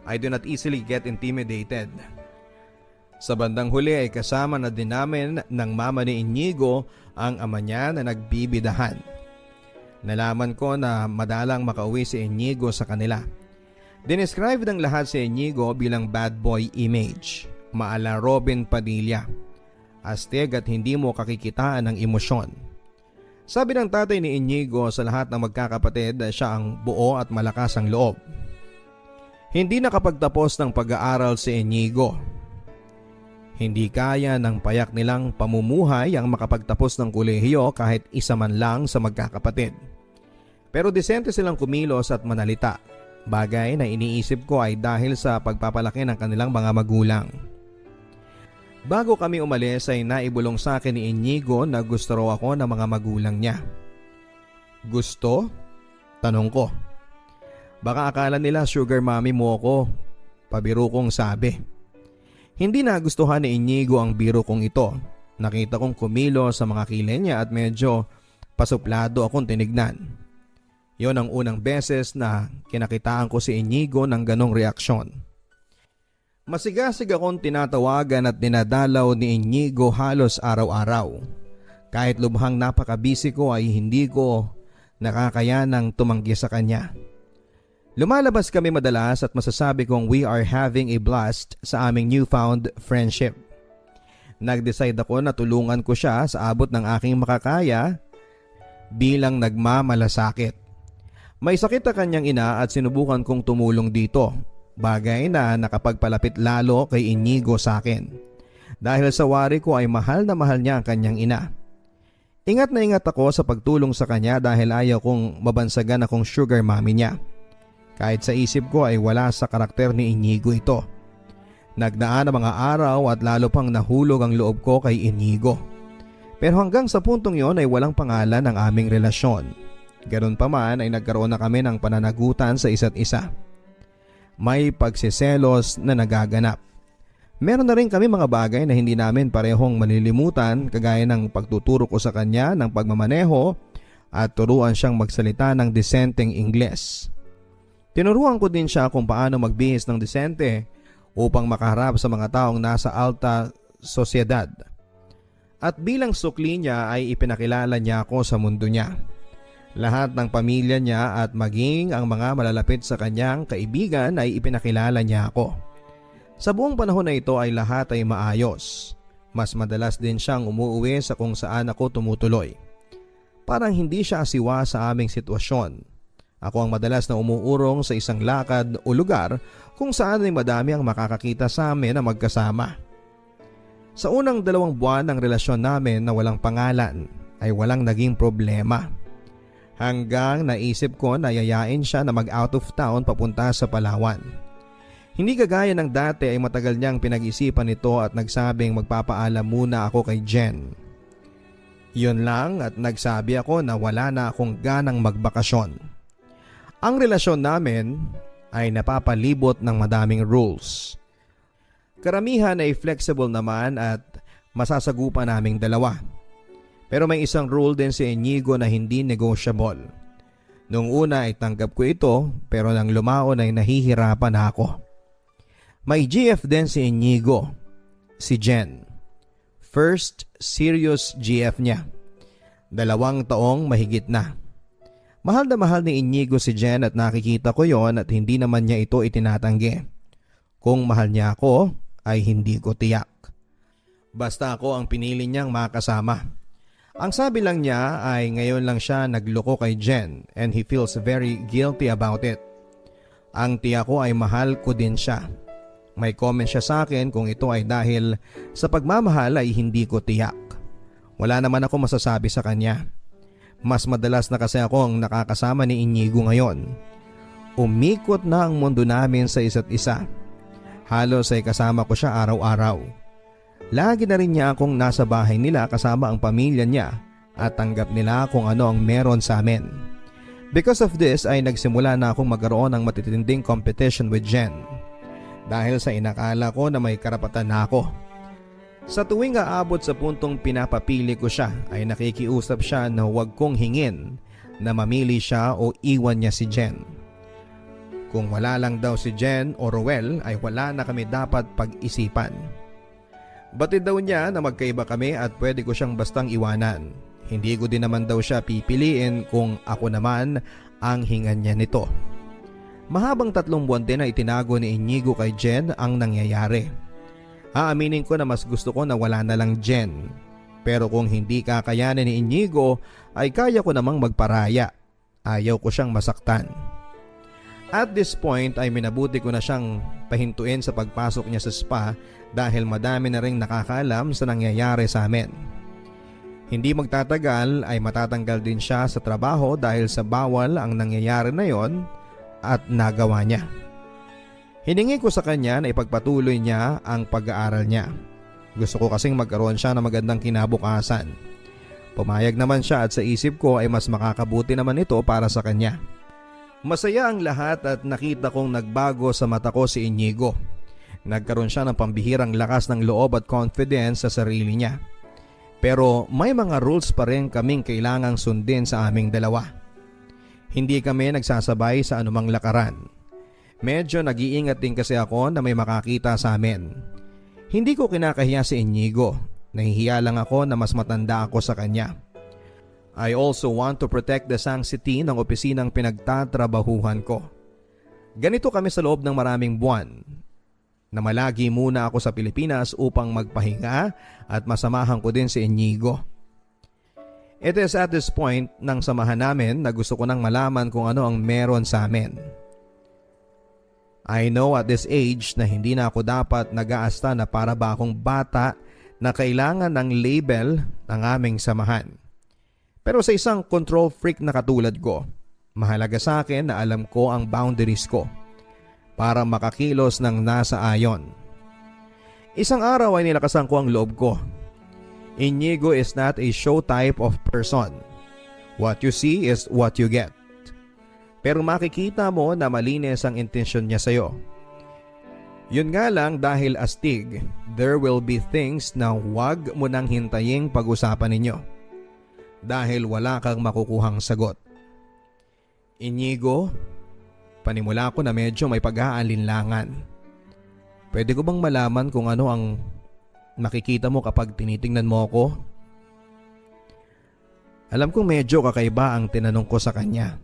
I do not easily get intimidated. Sa bandang huli ay kasama na din namin ng mama ni Inigo ang ama niya na nagbibidahan. Nalaman ko na madalang makauwi si Inigo sa kanila. Dinescribe ng lahat si Inigo bilang bad boy image, maala Robin Padilla. Astig at hindi mo kakikitaan ng emosyon. Sabi ng tatay ni Inigo sa lahat ng magkakapatid na siya ang buo at malakas ang loob. Hindi nakapagtapos ng pag-aaral si Inigo. Hindi kaya ng payak nilang pamumuhay ang makapagtapos ng kolehiyo kahit isa man lang sa magkakapatid. Pero disente silang kumilos at manalita, bagay na iniisip ko ay dahil sa pagpapalaki ng kanilang mga magulang. Bago kami umalis ay naibulong sa akin ni Inigo na gusto raw ako ng mga magulang niya. Gusto? Tanong ko. Baka akala nila sugar mommy mo ako, pabiro kong sabi. Hindi nagustuhan ni Inigo ang biro kong ito. Nakita kong kumilo sa mga kilay niya at medyo pasuplado akong tinignan. Yon ang unang beses na kinakitaan ko si Inigo ng ganong reaksyon. Masigasig akong tinatawagan at dinadalaw ni Inigo halos araw-araw. Kahit lubhang napakabisi ko ay hindi ko nakakayanang tumanggi sa kanya. Lumalabas kami madalas at masasabi kong we are having a blast sa aming newfound friendship. Nag-decide ako na tulungan ko siya sa abot ng aking makakaya bilang nagmamalasakit. May sakit na kanyang ina at sinubukan kong tumulong dito, bagay na nakapagpalapit lalo kay Inigo sa akin. Dahil sa wari ko ay mahal na mahal niya ang kanyang ina. Ingat na ingat ako sa pagtulong sa kanya dahil ayaw kong mabansagan akong sugar mommy niya. Kahit sa isip ko ay wala sa karakter ni Inigo ito. Nagdaan ang mga araw at lalo pang nahulog ang loob ko kay Inigo. Pero hanggang sa puntong yon ay walang pangalan ang aming relasyon. Ganun pa man ay nagkaroon na kami ng pananagutan sa isa't isa. May pagsiselos na nagaganap. Meron na rin kami mga bagay na hindi namin parehong malilimutan kagaya ng pagtuturo ko sa kanya ng pagmamaneho at turuan siyang magsalita ng disenteng Ingles. Tinuruan ko din siya kung paano magbihis ng disente upang makaharap sa mga taong nasa alta sosyedad. At bilang sukli niya ay ipinakilala niya ako sa mundo niya. Lahat ng pamilya niya at maging ang mga malalapit sa kanyang kaibigan ay ipinakilala niya ako. Sa buong panahon na ito ay lahat ay maayos. Mas madalas din siyang umuuwi sa kung saan ako tumutuloy. Parang hindi siya asiwa sa aming sitwasyon. Ako ang madalas na umuurong sa isang lakad o lugar kung saan ay madami ang makakakita sa amin na magkasama. Sa unang 2 buwan ng relasyon namin na walang pangalan ay walang naging problema. Hanggang naisip ko na yayain siya na mag-out of town papunta sa Palawan. Hindi kagaya ng dati ay matagal niyang pinag-isipan nito at nagsabing magpapaalam muna ako kay Jen. Yun lang at nagsabi ako na wala na akong ganang magbakasyon. Ang relasyon namin ay napapalibot ng madaming rules. Karamihan ay flexible naman at masasagupan naming dalawa. Pero may isang rule din si Inigo na hindi negotiable. Nung una ay tanggap ko ito pero nang lumaon ay nahihirapan na ako. May GF din si Inigo, si Jen. First serious GF niya. 2 taong mahigit na. Mahal na mahal ni Inigo si Jen at nakikita ko yon at hindi naman niya ito itinatanggi. Kung mahal niya ako ay hindi ko tiyak. Basta ako ang pinili niyang makasama. Ang sabi lang niya ay ngayon lang siya nagloko kay Jen and he feels very guilty about it. Ang tiyak ko ay mahal ko din siya. May comment siya sa akin kung ito ay dahil sa pagmamahal ay hindi ko tiyak. Wala naman ako masasabi sa kanya. Mas madalas na kasi ako ang nakakasama ni Inigo ngayon. Umikot na ang mundo namin sa isa't isa. Halos ay kasama ko siya araw-araw. Lagi na rin niya akong nasa bahay nila kasama ang pamilya niya at tanggap nila kung ano ang meron sa amin. Because of this ay nagsimula na akong magkaroon ng matitinding competition with Jen. Dahil sa inakala ko na may karapatan na ako. Sa tuwing aabot sa puntong pinapapili ko siya ay nakikiusap siya na huwag kong hingin na mamili siya o iwan niya si Jen. Kung wala lang daw si Jen o Roel ay wala na kami dapat pag-isipan. Batid daw niya na magkaiba kami at pwede ko siyang bastang iwanan. Hindi ko din naman daw siya pipiliin kung ako naman ang hingan niya nito. Mahabang 3 buwan din na itinago ni Inigo kay Jen ang nangyayari. Aaminin ko na mas gusto ko na wala na lang Jen. Pero kung hindi kakayanin ni Inigo ay kaya ko namang magparaya. Ayaw ko siyang masaktan. At this point ay minabuti ko na siyang pahintuin sa pagpasok niya sa spa dahil madami na ring nakakaalam sa nangyayari sa amin. Hindi magtatagal ay matatanggal din siya sa trabaho dahil sa bawal ang nangyayari na yon. At nagawa niya. Hiningi ko sa kanya na ipagpatuloy niya ang pag-aaral niya. Gusto ko kasing magkaroon siya ng magandang kinabukasan. Pumayag naman siya at sa isip ko ay mas makakabuti naman ito para sa kanya. Masaya ang lahat at nakita kong nagbago sa mata ko si Inigo. Nagkaroon siya ng pambihirang lakas ng loob at confidence sa sarili niya. Pero may mga rules pa rin kaming kailangang sundin sa aming dalawa. Hindi kami nagsasabay sa anumang lakaran. Medyo nag-iingat din kasi ako na may makakita sa amin. Hindi ko kinakahiya si Inigo. Nahihiya lang ako na mas matanda ako sa kanya. I also want to protect the sanctity ng opisinang pinagtatrabahuhan ko. Ganito kami sa loob ng maraming buwan. Namalagi muna ako sa Pilipinas upang magpahinga at masamahan ko din si Inigo. It is at this point ng samahan namin na gusto ko nang malaman kung ano ang meron sa amin. I know at this age na hindi na ako dapat nag-aasta na para ba akong bata na kailangan ng label ng aming samahan. Pero sa isang control freak na katulad ko, mahalaga sa akin na alam ko ang boundaries ko para makakilos ng nasa ayon. Isang araw ay nilakasan ko ang loob ko. Inigo is not a show type of person. What you see is what you get. Pero makikita mo na malinis ang intensyon niya sa'yo. Yun nga lang dahil astig, there will be things na wag mo nang hintaying pag-usapan ninyo. Dahil wala kang makukuhang sagot. Inigo, panimula ko na medyo may pag-aalinlangan. Pwede ko bang malaman kung ano ang nakikita mo kapag tinitingnan mo ako? Alam kong medyo kakaiba ang tinanong ko sa kanya.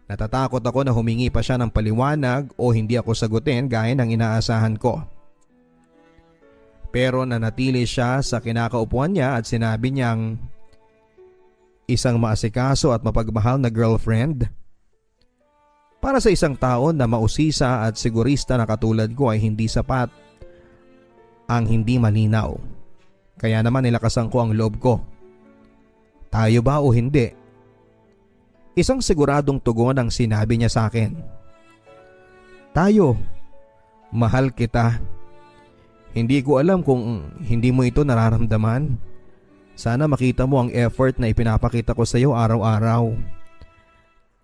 Natatakot ako na humingi pa siya ng paliwanag o hindi ako sagutin gaya ng inaasahan ko. Pero nanatili siya sa kinakaupuan niya at sinabi niyang isang maasikaso at mapagmahal na girlfriend. Para sa isang tao na mausisa at sigurista na katulad ko ay hindi sapat ang hindi malinaw. Kaya naman nilakasan ko ang loob ko. Tayo ba o hindi? Isang siguradong tugon ang sinabi niya sa akin. Tayo. Mahal kita. Hindi ko alam kung hindi mo ito nararamdaman. Sana makita mo ang effort na ipinapakita ko sa iyo araw-araw.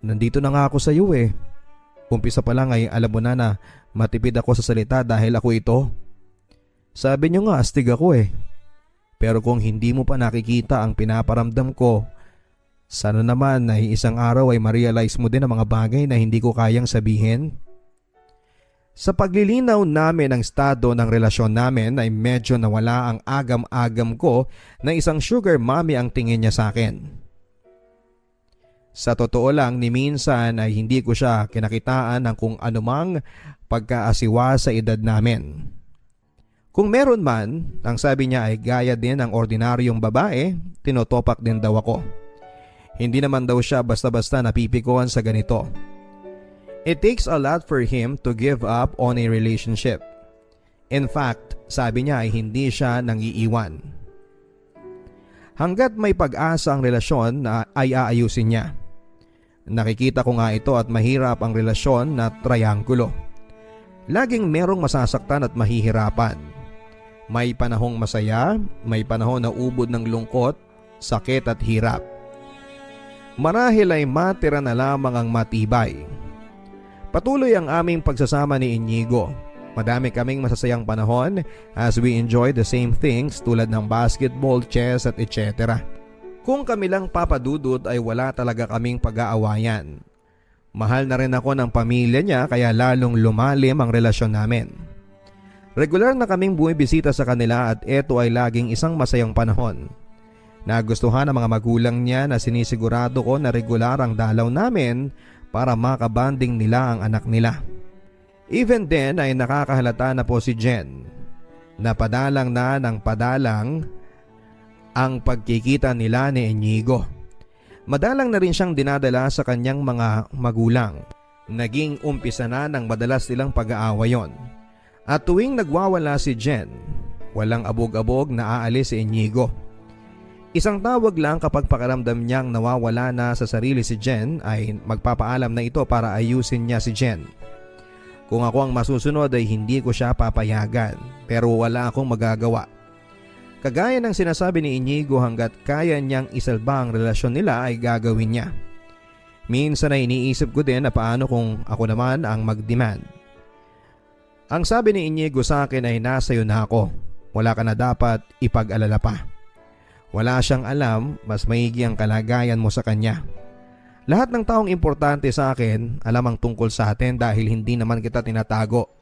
Nandito na nga ako sa iyo eh. Umpisa pa lang ay alam mo na matipid ako sa salita dahil ako ito. Sabi niyo nga astig ako eh. Pero kung hindi mo pa nakikita ang pinaparamdam ko, sana naman ay isang araw ay ma-realize mo din ang mga bagay na hindi ko kayang sabihin. Sa paglilinaw namin ng estado ng relasyon namin ay medyo nawala ang agam-agam ko na isang sugar mommy ang tingin niya sa akin. Sa totoo lang ni minsan ay hindi ko siya kinakitaan ng kung anumang pagkaasiwa sa edad namin. Kung meron man, ang sabi niya ay gaya din ng ordinaryong babae, tinotopak din daw ako. Hindi naman daw siya basta-basta napipikuan sa ganito. It takes a lot for him to give up on a relationship. In fact, sabi niya ay hindi siya nangiiwan. Hanggat may pag-asa ang relasyon ay aayusin niya. Nakikita ko nga ito at mahirap ang relasyon na trianggulo. Laging merong masasaktan at mahihirapan. May panahong masaya, may panahon na ubod ng lungkot, sakit at hirap. Marahil ay matira na lamang ang matibay. Patuloy ang aming pagsasama ni Inigo. Madami kaming masasayang panahon as we enjoy the same things tulad ng basketball, chess at etc. Kung kami lang papadudod ay wala talaga kaming pag-aawayan. Mahal na rin ako ng pamilya niya kaya lalong lumalim ang relasyon namin. Regular na kaming bumibisita sa kanila at ito ay laging isang masayang panahon. Nagustuhan ng mga magulang niya na sinisigurado ko na regular ang dalaw namin para makabanding nila ang anak nila. Even then ay nakakahalata na po si Jen. Napadalang na ng padalang ang pagkikita nila ni Inigo. Madalang na rin siyang dinadala sa kanyang mga magulang. Naging umpisa na ng madalas nilang pag-aaway yon. At tuwing nagwawala si Jen, walang abog-abog na aalis si Inigo. Isang tawag lang kapag pakiramdam niyang nawawala na sa sarili si Jen ay magpapaalam na ito para ayusin niya si Jen. Kung ako ang masusunod ay hindi ko siya papayagan pero wala akong magagawa. Kagaya ng sinasabi ni Inigo hanggat kaya niyang isalba ang relasyon nila ay gagawin niya. Minsan ay iniisip ko din na paano kung ako naman ang mag-demand. Ang sabi ni Inigo sa akin ay nasa iyo na ako. Wala ka na dapat ipag-alala pa. Wala siyang alam, mas maigi ang kalagayan mo sa kanya. Lahat ng taong importante sa akin, alam ang tungkol sa atin dahil hindi naman kita tinatago.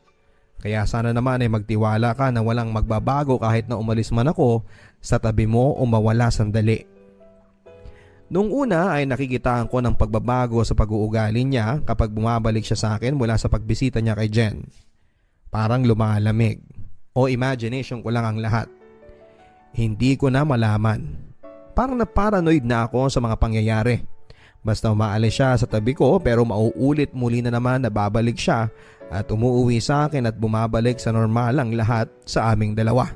Kaya sana naman ay magtiwala ka na walang magbabago kahit na umalis man ako sa tabi mo o mawala sandali. Noong una ay nakikitaan ko ng pagbabago sa pag-uugali niya kapag bumabalik siya sa akin mula sa pagbisita niya kay Jen. Parang lumalamig o imagination ko lang ang lahat. Hindi ko na malaman. Parang na-paranoid na ako sa mga pangyayari. Basta umaalis siya sa tabi ko pero mauulit muli na naman na babalik siya at umuwi sa akin at bumabalik sa normal ang lahat sa aming dalawa.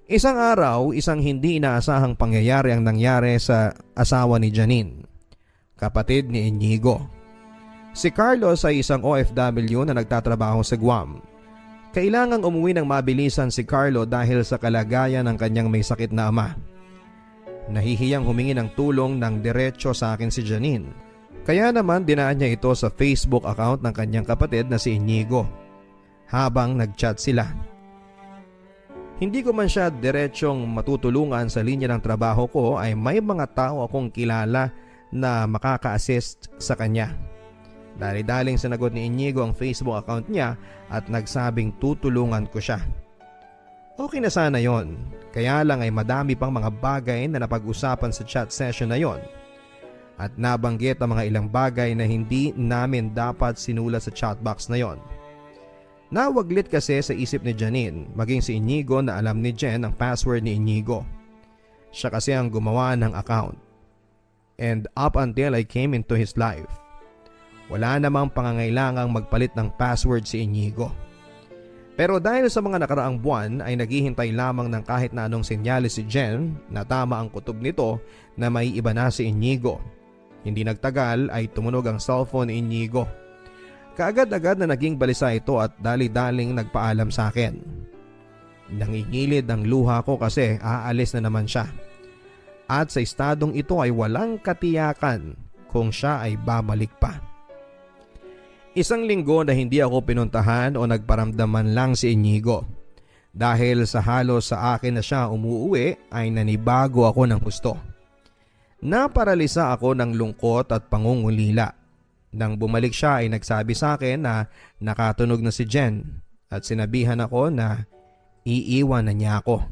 Isang araw, isang hindi inaasahang pangyayari ang nangyari sa asawa ni Janine, kapatid ni Inigo. Si Carlos ay isang OFW na nagtatrabaho sa Guam. Kailangang umuwi ng mabilisan si Carlo dahil sa kalagayan ng kanyang may sakit na ama. Nahihiyang humingi ng tulong ng diretso sa akin si Janine. Kaya naman dinaan niya ito sa Facebook account ng kanyang kapatid na si Inigo. habang nagchat sila. Hindi ko man siya diretsyong matutulungan sa linya ng trabaho ko ay may mga tao akong kilala na makaka-assist sa kanya. Dali-daling sinagot ni Inigo ang Facebook account niya at nagsabing tutulungan ko siya. Okay na sana yon, kaya lang ay madami pang mga bagay na napag-usapan sa chat session na yon. At nabanggit ang mga ilang bagay na hindi namin dapat sinulat sa chatbox na yon. Nawaglit kasi sa isip ni Janine maging si Inigo na alam ni Jen ang password ni Inigo. Siya kasi ang gumawa ng account. And up until I came into his life, wala namang pangangailangang magpalit ng password si Inigo. Pero dahil sa mga nakaraang buwan ay naghihintay lamang ng kahit na anong senyales si Jen na tama ang kutob nito na may iba na si Inigo. Hindi nagtagal ay tumunog ang cellphone ni Inigo. Kaagad-agad na naging balisa ito at dali-daling nagpaalam sa akin. Nangingilid ang luha ko kasi aalis na naman siya. At sa estadong ito ay walang katiyakan kung siya ay babalik pa. Isang linggo na hindi ako pinuntahan o nagparamdaman lang si Inigo. Dahil sa halos sa akin na siya umuuwi ay nanibago ako ng husto. Naparalisa ako ng lungkot at pangungulila. Nang bumalik siya ay nagsabi sa akin na nakatunog na si Jen at sinabihan ako na iiwan na niya ako.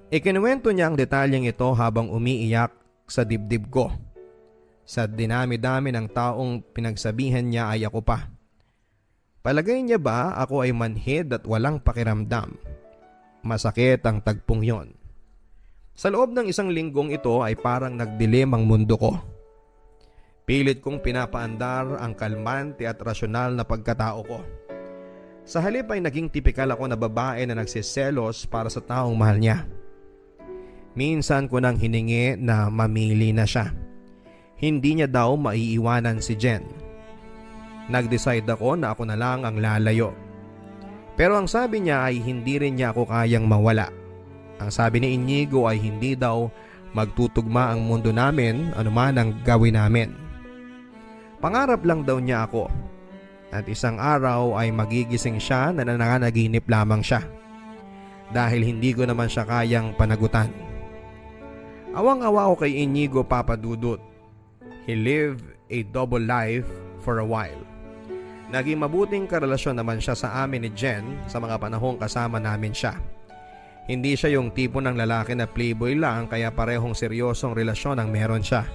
Ikinuwento niya ang detalyeng ito habang umiiyak sa dibdib ko. Sa dinami-dami ng taong pinagsabihan niya ay ako pa. Palagay niya ba ako ay manhid at walang pakiramdam? Masakit ang tagpong yon. Sa loob ng isang linggong ito ay parang nagdilim ang mundo ko. Pilit kong pinapaandar ang kalmante at rasyonal na pagkatao ko. Sa halip ay naging tipikal ako na babae na nagsiselos para sa taong mahal niya. Minsan ko nang hiningi na mamili na siya. Hindi niya daw maiiwanan si Jen. Nag-decide ako na ako na lang ang lalayo. Pero ang sabi niya ay hindi rin niya ako kayang mawala. Ang sabi ni Inigo ay hindi daw magtutugma ang mundo namin anuman ang gawin namin. Pangarap lang daw niya ako at isang araw ay magigising siya na nananaginip lamang siya dahil hindi ko naman siya kayang panagutan. Awang-awa ako kay Inigo, Papa Dudut. He lived a double life for a while. Naging mabuting karelasyon naman siya sa amin ni Jen sa mga panahong kasama namin siya. Hindi siya yung tipo ng lalaki na playboy lang kaya parehong seryosong relasyon ang meron siya.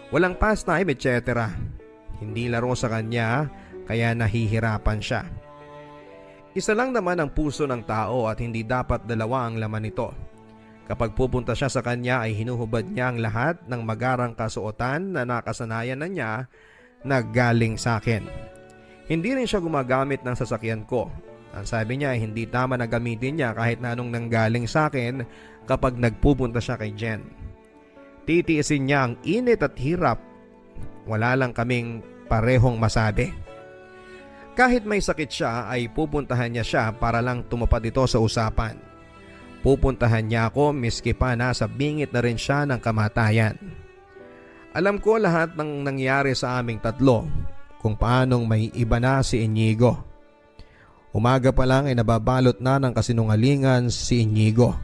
Walang pastime etc. Hindi laro sa kanya kaya nahihirapan siya. Isa lang naman ang puso ng tao at hindi dapat dalawa ang laman nito. Kapag pupunta siya sa kanya ay hinuhubad niya ang lahat ng magarang kasuotan na nakasanayan na niya na galing sa akin. Hindi rin siya gumagamit ng sasakyan ko. Ang sabi niya ay hindi tama na gamitin niya kahit na anong nanggaling sa akin kapag nagpupunta siya kay Jen. Titiisin niya ang init at hirap. Wala lang kaming parehong masabi. Kahit may sakit siya ay pupuntahan niya siya para lang tumupad ito sa usapan. Pupuntahan niya ako miski pa nasa bingit na rin siya ng kamatayan. Alam ko lahat ng nangyari sa aming tatlo, kung paanong may iba na si Inigo. Umaga pa lang ay nababalot na ng kasinungalingan si Inigo.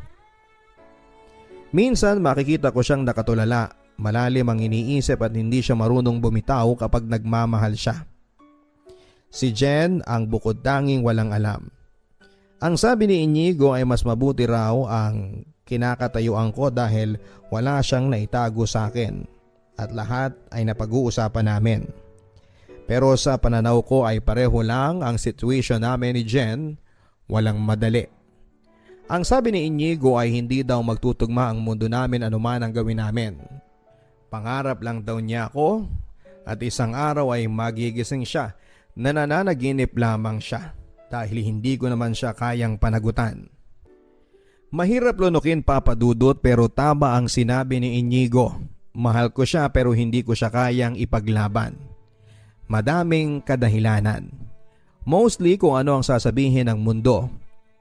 Minsan makikita ko siyang nakatulala, malalim ang iniisip at hindi siya marunong bumitaw kapag nagmamahal siya. Si Jen ang bukod tanging walang alam. Ang sabi ni Inigo ay mas mabuti raw ang kinakatayuan ko dahil wala siyang naitago sa akin at lahat ay napag-uusapan namin. Pero sa pananaw ko ay pareho lang ang situation namin ni Jen, walang madali. Ang sabi ni Inigo ay hindi daw magtutugma ang mundo namin anuman ang gawin namin. Pangarap lang daw niya ako at isang araw ay magigising siya na nananaginip lamang siya dahil hindi ko naman siya kayang panagutan. Mahirap lunukin, Papa Dudut, pero tama ang sinabi ni Inigo. Mahal ko siya pero hindi ko siya kayang ipaglaban. Madaming kadahilanan. Mostly kung ano ang sasabihin ng mundo.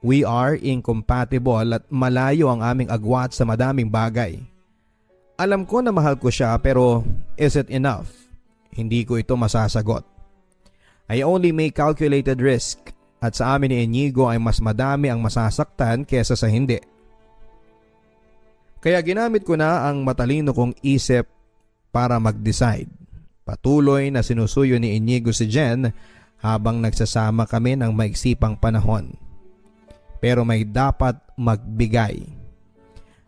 We are incompatible at malayo ang aming agwat sa madaming bagay. Alam ko na mahal ko siya pero is it enough? Hindi ko ito masasagot. I only make calculated risk. at sa amin ni Inigo ay mas madami ang masasaktan kesa sa hindi. Kaya ginamit ko na ang matalino kong isip para mag-decide. Patuloy na sinusuyo ni Inigo si Jen habang nagsasama kami ng maiksipang panahon. Pero may dapat magbigay.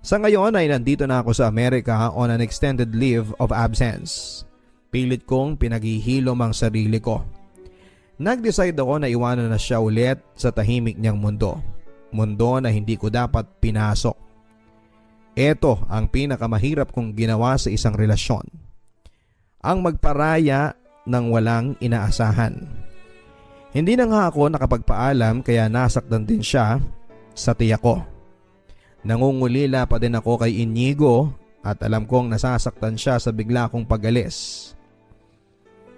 Sa ngayon ay nandito na ako sa Amerika on an extended leave of absence. Pilit kong pinaghihilom ang sarili ko. Nag-decide ako na iwanan na siya ulit sa tahimik niyang mundo. Mundo na hindi ko dapat pinasok. Ito ang pinakamahirap kong ginawa sa isang relasyon. Ang magparaya ng walang inaasahan. Hindi na nga ako nakapagpaalam kaya nasaktan din siya sa tiyak ko. Nangungulila pa din ako kay Inigo at alam kong nasasaktan siya sa bigla kong pag-alis.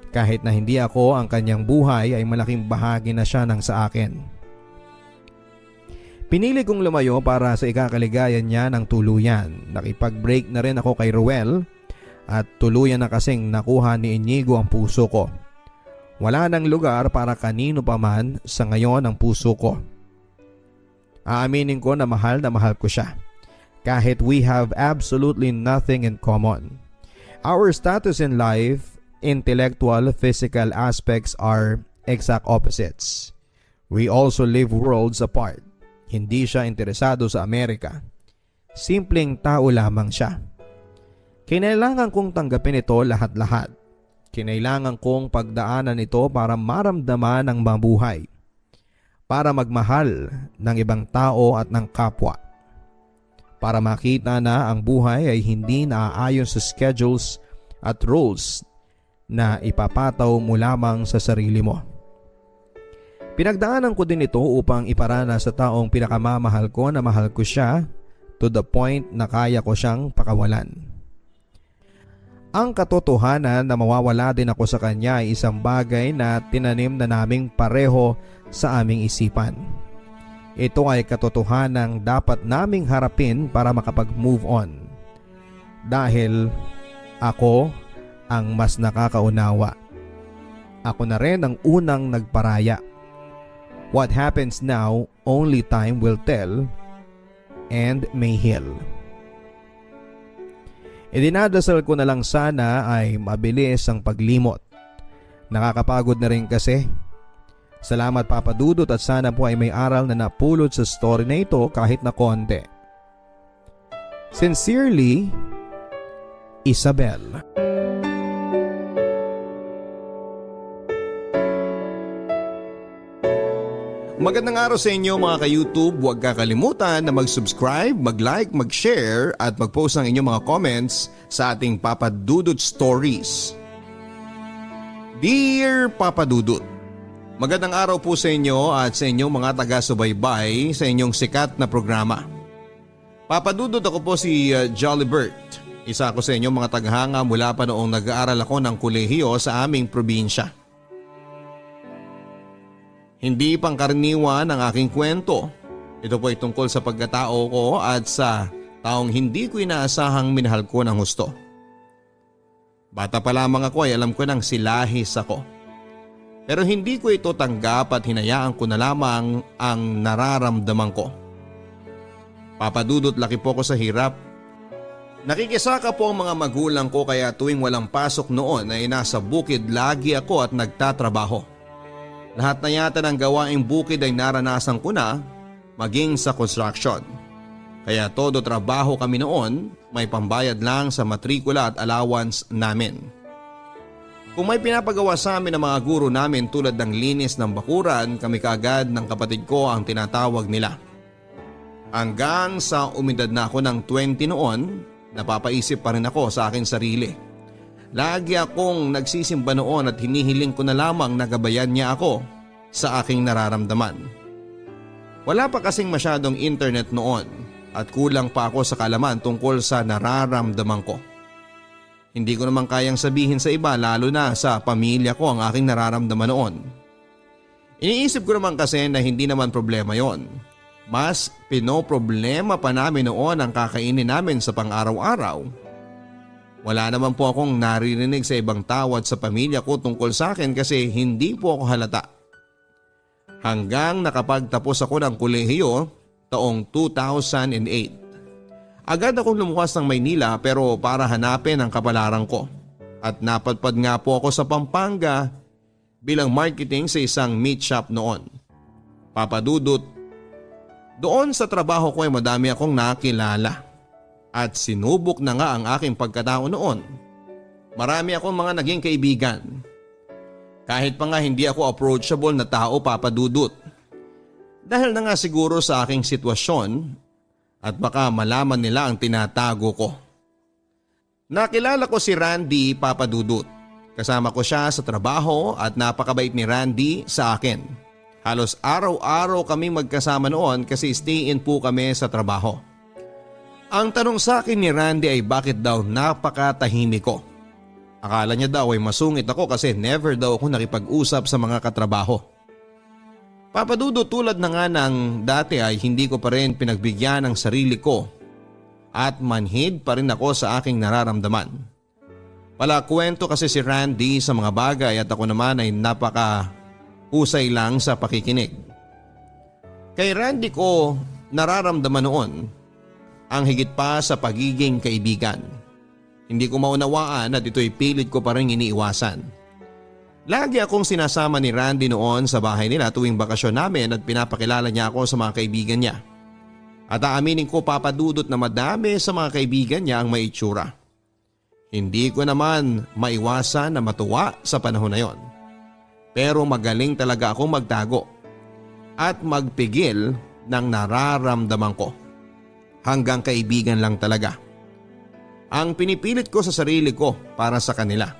Kahit na hindi ako ang kanyang buhay ay malaking bahagi na siya ng sa akin. Pinili kong lumayo para sa ikakaligayan niya ng tuluyan. Nakipag-break na rin ako kay Ruel at tuluyan na kasing nakuha ni Inigo ang puso ko. Wala nang lugar para kanino pa man sa ngayon ang puso ko. Aaminin ko na mahal ko siya. Kahit we have absolutely nothing in common. Our status in life, intellectual, physical aspects are exact opposites. We also live worlds apart. Hindi siya interesado sa Amerika. Simpleng tao lamang siya. Kinailangan kong tanggapin ito lahat-lahat. Kinailangan kong pagdaanan ito para maramdaman ang mabuhay. Para magmahal ng ibang tao at ng kapwa. Para makita na ang buhay ay hindi naaayon sa schedules at rules na ipapataw mo lamang sa sarili mo. Pinagdaanan ko din ito upang iparana sa taong pinakamamahal ko na mahal ko siya to the point na kaya ko siyang pakawalan. Ang katotohanan na mawawala din ako sa kanya ay isang bagay na tinanim na naming pareho sa aming isipan. Ito ay katotohanang dapat naming harapin para makapag-move on. Dahil ako ang mas nakakaunawa. Ako na rin ang unang nagparaya. What happens now, only time will tell and may heal. Idinadasal ko na lang sana ay mabilis ang paglimot. Nakakapagod na rin kasi. Salamat Papa Dudut at sana po ay may aral na napulot sa story na ito kahit na konti. Sincerely, Isabel. Magandang araw sa inyo mga ka-YouTube. Huwag kakalimutan na mag-subscribe, mag-like, mag-share at mag-post ng inyong mga comments sa ating Papa Dudut Stories. Dear Papa Dudut, magandang araw po sa inyo at sa inyong mga taga-subaybay sa inyong sikat na programa. Papa Dudut, ako po si Jolly Bert. Isa ako sa inyong mga taghanga mula pa noong nag-aaral ako ng kolehiyo sa aming probinsya. Hindi pangkaraniwan ang aking kwento. Ito po ay tungkol sa pagkatao ko at sa taong hindi ko inaasahang minahal ko ng husto. Bata pa lamang ako ay alam ko nang silahis ako. Pero hindi ko ito tanggap at hinayaan ko na lamang ang nararamdaman ko. Papadudot, laki po ko sa hirap. Nakikisaka po ang mga magulang ko kaya tuwing walang pasok noon ay nasa bukid lagi ako at nagtatrabaho. Lahat na yata ng gawaing bukid ay naranasan ko na, maging sa construction. Kaya todo trabaho kami noon, may pambayad lang sa matrikula at allowance namin. Kung may pinapagawa sa amin ng mga guro namin tulad ng linis ng bakuran, kami kaagad ng kapatid ko ang tinatawag nila. Hanggang sa umidad na ako ng 20 noon, napapaisip pa rin ako sa aking sarili. Lagi akong nagsisimba noon at hinihiling ko na lamang na gabayan niya ako sa aking nararamdaman. Wala pa kasing masyadong internet noon at kulang pa ako sa kaalaman tungkol sa nararamdaman ko. Hindi ko naman kayang sabihin sa iba lalo na sa pamilya ko ang aking nararamdaman noon. Iniisip ko naman kasi na hindi naman problema yon. Mas pinoproblema pa namin noon ang kakainin namin sa pang-araw-araw. Wala naman po akong naririnig sa ibang tao at sa pamilya ko tungkol sa akin kasi hindi po ako halata. hanggang nakapagtapos ako ng kolehiyo taong 2008. Agad akong lumuwas ng Maynila pero para hanapin ang kapalaran ko at napadpad nga po ako sa Pampanga bilang marketing sa isang meat shop noon. Papadudot, doon sa trabaho ko ay madami akong nakilala at sinubok na nga ang aking pagkatao noon. Marami akong mga naging kaibigan. Kahit pa nga hindi ako approachable na tao, Papadudot. Dahil na nga siguro sa aking sitwasyon at baka malaman nila ang tinatago ko. Nakilala ko si Randy, Papadudot. Kasama ko siya sa trabaho at napakabait ni Randy sa akin. Halos araw-araw kaming magkasama noon kasi stay-in po kami sa trabaho. Ang tanong sa akin ni Randy ay bakit daw napakatahimik ko. Akala niya daw ay masungit ako kasi never daw ako nakipag-usap sa mga katrabaho. Papadudot, tulad na nga ng dati ay hindi ko pa rin pinagbigyan ng sarili ko at manhid pa rin ako sa aking nararamdaman. Palakwento kasi si Randy sa mga bagay at ako naman ay napaka-husay lang sa pakikinig. Kay Randy ko nararamdaman noon ang higit pa sa pagiging kaibigan. Hindi ko maunawaan at ito'y pilit ko pa rin iniiwasan. Lagi akong sinasama ni Randy noon sa bahay nila tuwing bakasyon namin at pinapakilala niya ako sa mga kaibigan niya. At aaminin ko, Papadudot, na madami sa mga kaibigan niya ang may itsura. Hindi ko naman maiwasan na matuwa sa panahon na yon. Pero magaling talaga akong magtago at magpigil ng nararamdaman ko. Hanggang kaibigan lang talaga ang pinipilit ko sa sarili ko para sa kanila.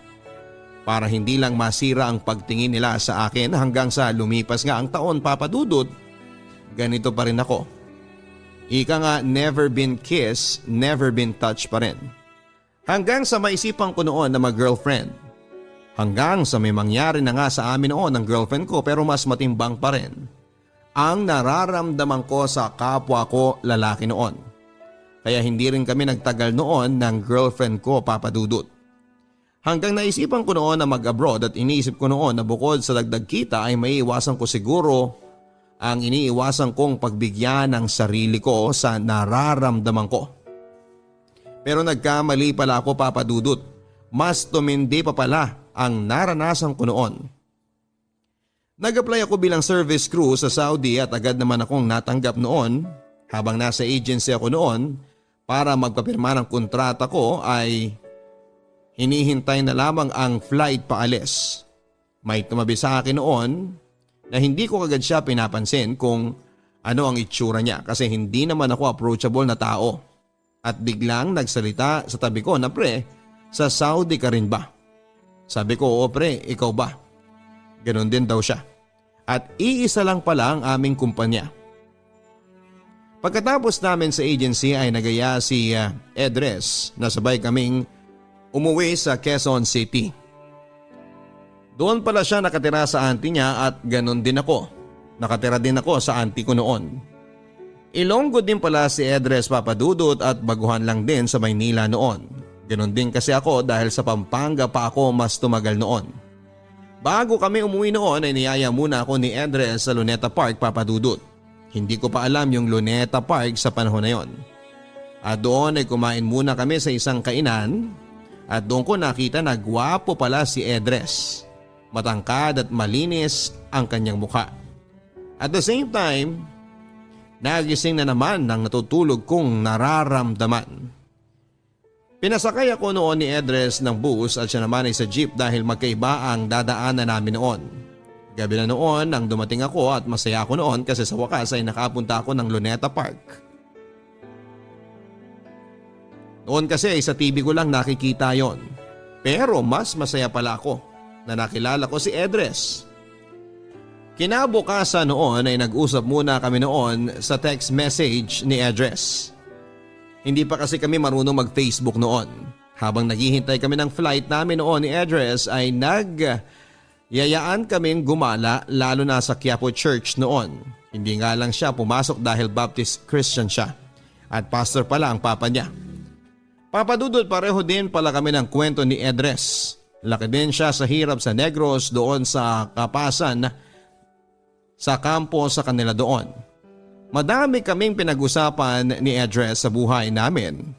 Para hindi lang masira ang pagtingin nila sa akin hanggang sa lumipas nga ang taon, Papadudot, ganito pa rin ako. Ika nga, never been kissed, never been touched pa rin. Hanggang sa maisipan ko noon na mag-girlfriend. Hanggang sa may mangyari na nga sa amin noon ng girlfriend ko pero mas matimbang pa rin ang nararamdaman ko sa kapwa ko lalaki noon. Kaya hindi rin kami nagtagal noon ng girlfriend ko, Papadudot. Hanggang naisipan ko noon na mag-abroad at iniisip ko noon na bukod sa dagdag kita ay maiiwasan ko siguro ang iniiwasan kong pagbigyan ng sarili ko sa nararamdaman ko. Pero nagkamali pala ako, Papadudot. Mas tumindi pa pala ang naranasan ko noon. Nag-apply ako bilang service crew sa Saudi at agad naman akong natanggap noon. Habang nasa agency ako noon, para magpapirma ng kontrata ko ay hinihintay na lamang ang flight paalis. May tumabi sa akin noon na hindi ko kagad siya pinapansin kung ano ang itsura niya kasi hindi naman ako approachable na tao. At biglang nagsalita sa tabi ko na, "Pre, sa Saudi ka rin ba?" Sabi ko, "Oo pre, ikaw ba?" Ganon din daw siya. At iisa lang pala ang aming kumpanya. Pagkatapos namin sa agency ay nagaya si Edres na sabay kaming umuwi sa Quezon City. Doon pala siya nakatira sa auntie niya at ganon din ako. Nakatira din ako sa auntie ko noon. Ilonggo din pala si Edres, Papadudot, at baguhan lang din sa Maynila noon. Ganon din kasi ako dahil sa Pampanga pa ako mas tumagal noon. Bago kami umuwi noon ay niyaya muna ako ni Edres sa Luneta Park, Papadudot. Hindi ko pa alam yung Luneta Park sa panahon na yon. At doon ay kumain muna kami sa isang kainan at doon ko nakita na gwapo pala si Edres. Matangkad at malinis ang kanyang mukha. At the same time, nagising na naman ng natutulog kong nararamdaman. Pinasakay ako noon ni Edres ng bus at siya naman ay sa jeep dahil magkaiba ang dadaanan namin noon. Gabi na noon nang dumating ako at masaya ako noon kasi sa wakas ay nakapunta ako ng Luneta Park. Noon kasi ay sa TV ko lang nakikita yon. Pero mas masaya pala ako na nakilala ko si Edres. Kinabukasan noon ay nag-usap muna kami noon sa text message ni Edres. Hindi pa kasi kami marunong mag-Facebook noon. Habang naghihintay kami ng flight namin noon ni Edres ay yayaan kaming gumala lalo na sa Quiapo Church noon. Hindi nga lang siya pumasok dahil Baptist Christian siya at pastor pala ang papa niya. Papadudol, pareho din pala kami ng kwento ni Edres. Laki din siya sa hirap sa Negros doon sa Kapasan sa kampo sa kanila doon. Madami kaming pinag-usapan ni Edres sa buhay namin.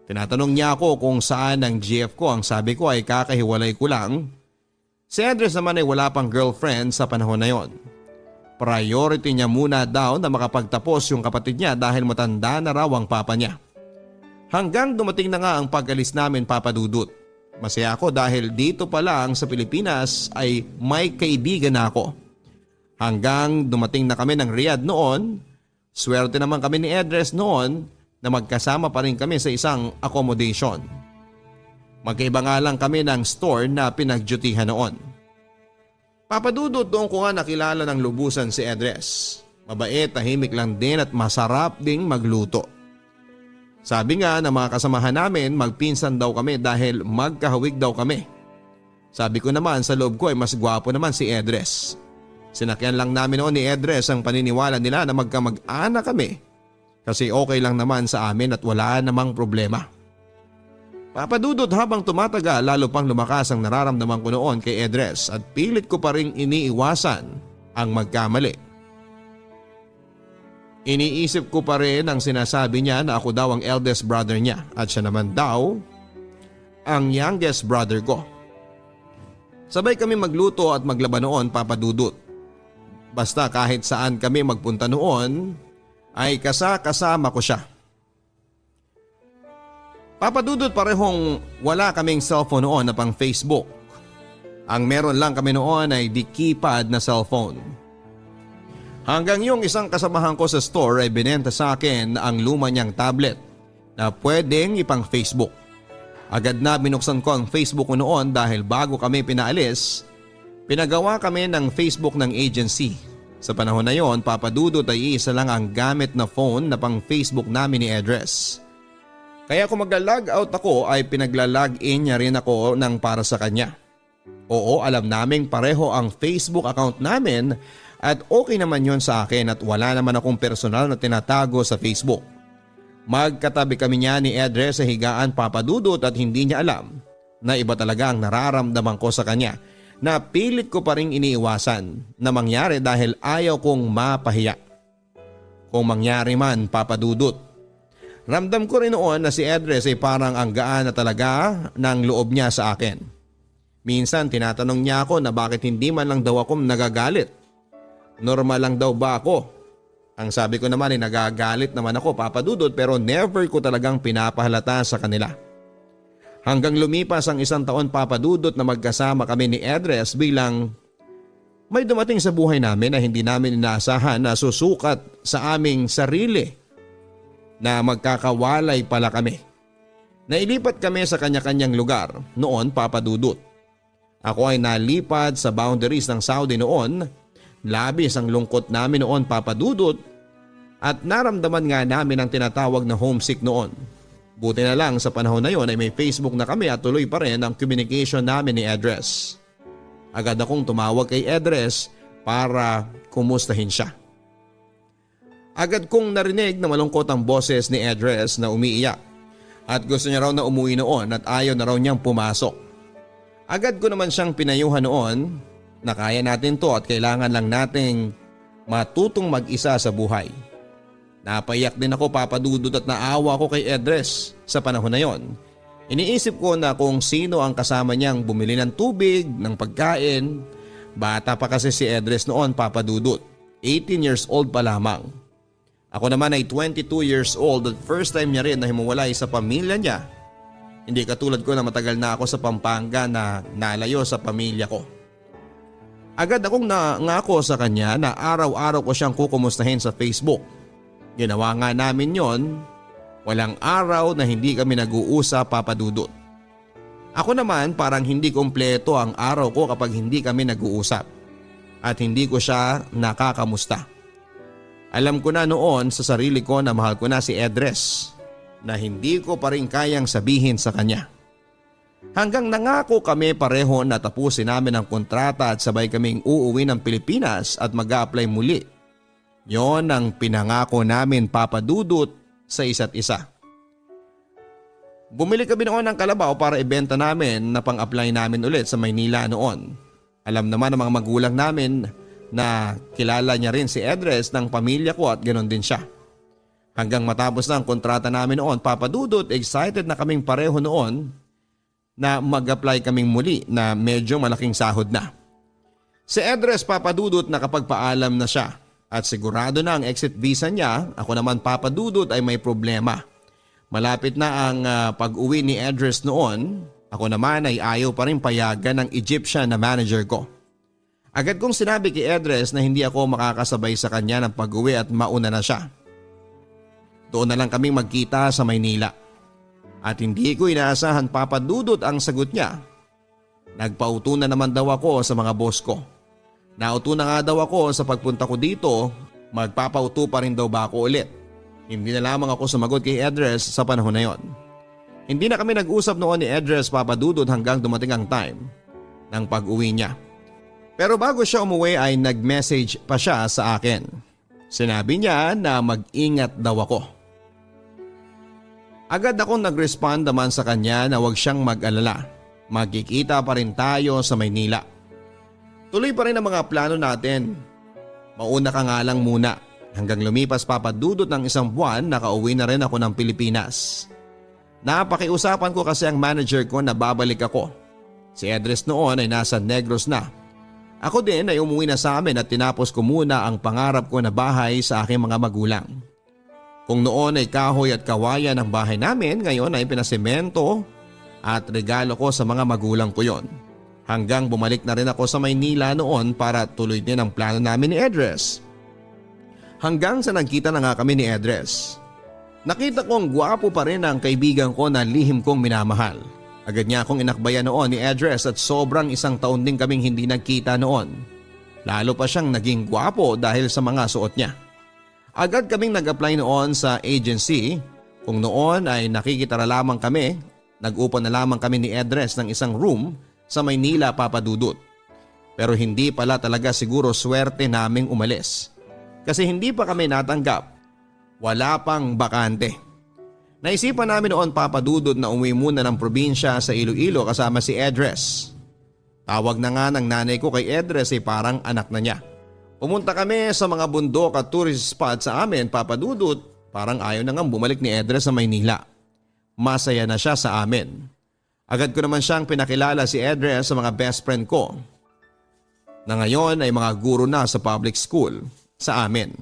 Tinatanong niya ako kung saan ang GF ko, ang sabi ko ay kakahiwalay ko lang. Si Edres naman ay wala pang girlfriend sa panahon na yon. Priority niya muna daw na makapagtapos yung kapatid niya dahil matanda na raw ang papa niya. Hanggang dumating na nga ang pag-alis namin, Papa Dudut. Masaya ako dahil dito pa lang sa Pilipinas ay may kaibigan na ako. Hanggang dumating na kami ng Riyadh noon, swerte naman kami ni Edres noon na magkasama pa rin kami sa isang accommodation. Magkaiba nga lang kami ng store na pinagdyutihan noon. Papa Dudut, doon ko nga nakilala ng lubusan si Edres. Mabait, tahimik lang din at masarap ding magluto. Sabi nga ng mga kasamahan namin, magpinsan daw kami dahil magkahawig daw kami. Sabi ko naman sa loob ko ay mas gwapo naman si Edres. Sinakyan lang namin noon ni Edres ang paniniwala nila na magkamag-anak kami kasi okay lang naman sa amin at wala namang problema. Papa Dudut, habang tumatagal lalo pang lumakas ang nararamdaman ko noon kay Edres at pilit ko pa rin iniiwasan ang magkamali. Iniisip ko pa rin ang sinasabi niya na ako daw ang eldest brother niya at siya naman daw ang youngest brother ko. Sabay kami magluto at maglaba noon, Papa Dudut. Basta kahit saan kami magpunta noon ay kasama ko siya. Papa Dudut, parehong wala kaming cellphone noon na pang Facebook. Ang meron lang kami noon ay di keypad na cellphone. Hanggang yung isang kasamahan ko sa store ay binenta sa akin ang luma niyang tablet na pwedeng ipang Facebook. Agad na binuksan ko ang Facebook ko noon dahil bago kami pinaalis, pinagawa kami ng Facebook ng agency. Sa panahon na yon, Papa Dudut, ay isa lang ang gamit na phone na pang Facebook namin ni Edres. Kaya kung magla-log out ako ay pinagla-log in niya rin ako ng para sa kanya. Oo, alam naming pareho ang Facebook account namin at okay naman yon sa akin at wala naman akong personal na tinatago sa Facebook. Magkatabi kami niya ni Edres sa higaan, Papa Dudut, at hindi niya alam na iba talaga ang nararamdaman ko sa kanya na pilit ko pa rin iniiwasan na mangyari dahil ayaw kong mapahiya. Kung mangyari man, Papa Dudut, ramdam ko rin noon na si Edres ay parang ang gaan na talaga ng loob niya sa akin. Minsan tinatanong niya ako na bakit hindi man lang daw ako nagagalit. Normal lang daw ba ako? Ang sabi ko naman ay nagagalit naman ako, Papa Dudut, pero never ko talagang pinapahalata sa kanila. Hanggang lumipas ang 1 taon, Papa Dudut, na magkasama kami ni Edres bilang may dumating sa buhay namin na hindi namin inaasahan na susukat sa aming sarili na magkakawalay pala kami. Nailipat kami sa kanya-kanyang lugar noon, Papa Dudut. Ako ay nalipad sa boundaries ng Saudi noon. Labis ang lungkot namin noon, Papa Dudut, at naramdaman nga namin ang tinatawag na homesick noon. Buti na lang sa panahon na yon ay may Facebook na kami at tuloy pa rin ang communication namin ni Edres. Agad akong tumawag kay Edres para kumustahin siya. Agad kong narinig na malungkot ang boses ni Edres na umiiyak at gusto niya raw na umuwi noon at ayaw na raw niyang pumasok. Agad ko naman siyang pinayuhan noon na kaya natin to at kailangan lang nating matutong mag-isa sa buhay. Napaiyak din ako, Papa Dudut, at naawa ko kay Edres sa panahon na yon. Iniisip ko na kung sino ang kasama niyang bumili ng tubig, ng pagkain. Bata pa kasi si Edres noon, Papa Dudut. 18 years old pa lamang. Ako naman ay 22 years old at first time niya rin na himuwalay sa pamilya niya. Hindi katulad ko na matagal na ako sa Pampanga na nalayo sa pamilya ko. Agad akong nangako sa kanya na araw-araw ko siyang kukumustahin sa Facebook. Ginawa nga namin yon. Walang araw na hindi kami nag-uusap, Papa Dudut. Ako naman parang hindi kompleto ang araw ko kapag hindi kami nag-uusap. At hindi ko siya nakakamusta. Alam ko na noon sa sarili ko na mahal ko na si Edres. Na hindi ko pa rin kayang sabihin sa kanya. Hanggang nangako kami pareho na tapusin namin ang kontrata at sabay kaming uuwi ng Pilipinas at mag-a-apply muli. Yon ang pinangako namin, Papa Dudut, sa isa't isa. Bumili kami noon ng kalabaw para ibenta namin na pang-apply namin ulit sa Maynila noon. Alam naman ng mga magulang namin na kilala niya rin si Edres ng pamilya ko at ganoon din siya. Hanggang matapos na ang kontrata namin noon, Papa Dudut, excited na kaming pareho noon na mag-apply kaming muli na medyo malaking sahod na. Si Edres, Papa Dudut, nakapagpaalam na siya at sigurado na ang exit visa niya. Ako naman, Papa Dudut, ay may problema. Malapit na ang pag-uwi ni Edres noon. Ako naman ay ayaw pa rin payagan ng Egyptian na manager ko. Agad kong sinabi kay Edres na hindi ako makakasabay sa kanya ng pag-uwi at mauna na siya. Doon na lang kaming magkita sa Maynila. At hindi ko inaasahan, Papa Dudut, ang sagot niya. Nagpauto na naman daw ako sa mga boss ko. Nauto na nga daw ako sa pagpunta ko dito, magpapauto pa rin daw ba ako ulit. Hindi na lamang ako sumagot kay Edres sa panahon na yon. Hindi na kami nag-usap noon ni Edres, Papa Dudut, hanggang dumating ang time ng pag-uwi niya. Pero bago siya umuwi ay nag-message pa siya sa akin. Sinabi niya na mag-ingat daw ako. Agad akong nag-respond naman sa kanya na huwag siyang mag-alala. Magkikita pa rin tayo sa Maynila. Tuloy pa rin ang mga plano natin. Mauna ka nga lang muna. Hanggang lumipas, Papa Dudut, ng isang buwan, nakauwi na rin ako ng Pilipinas. Napakiusapan ko kasi ang manager ko na babalik ako. Si Edres noon ay nasa Negros na. Ako din ay umuwi na sa amin at tinapos ko muna ang pangarap ko na bahay sa aking mga magulang. Kung noon ay kahoy at kawayan ang bahay namin, ngayon ay pinasemento at regalo ko sa mga magulang ko yon. Hanggang bumalik na rin ako sa Maynila noon para tuloy din ang plano namin ni Edres. Hanggang sa nagkita na nga kami ni Edres. Nakita kong gwapo pa rin ang kaibigan ko na lihim kong minamahal. Agad niya akong inakbayan noon ni Edres at sobrang isang taon din kaming hindi nagkita noon. Lalo pa siyang naging gwapo dahil sa mga suot niya. Agad kaming nag-apply noon sa agency. Kung noon ay nakikitara lamang kami, nag-upo na lamang kami ni Edres ng isang room sa Maynila, Papa Dudut. Pero hindi pala talaga siguro swerte naming umalis. Kasi hindi pa kami natanggap. Wala pang bakante. Naisipan namin noon, Papa Dudut, na umuwi muna ng probinsya sa Iloilo kasama si Edres. Tawag na nga ng nanay ko kay Edres ay parang anak na niya. Pumunta kami sa mga bundok at tourist spot sa amin, Papa Dudut. Parang ayaw na nga bumalik ni Edres sa Maynila. Masaya na siya sa amin. Agad ko naman siyang pinakilala si Edres sa mga best friend ko na ngayon ay mga guro na sa public school sa amin.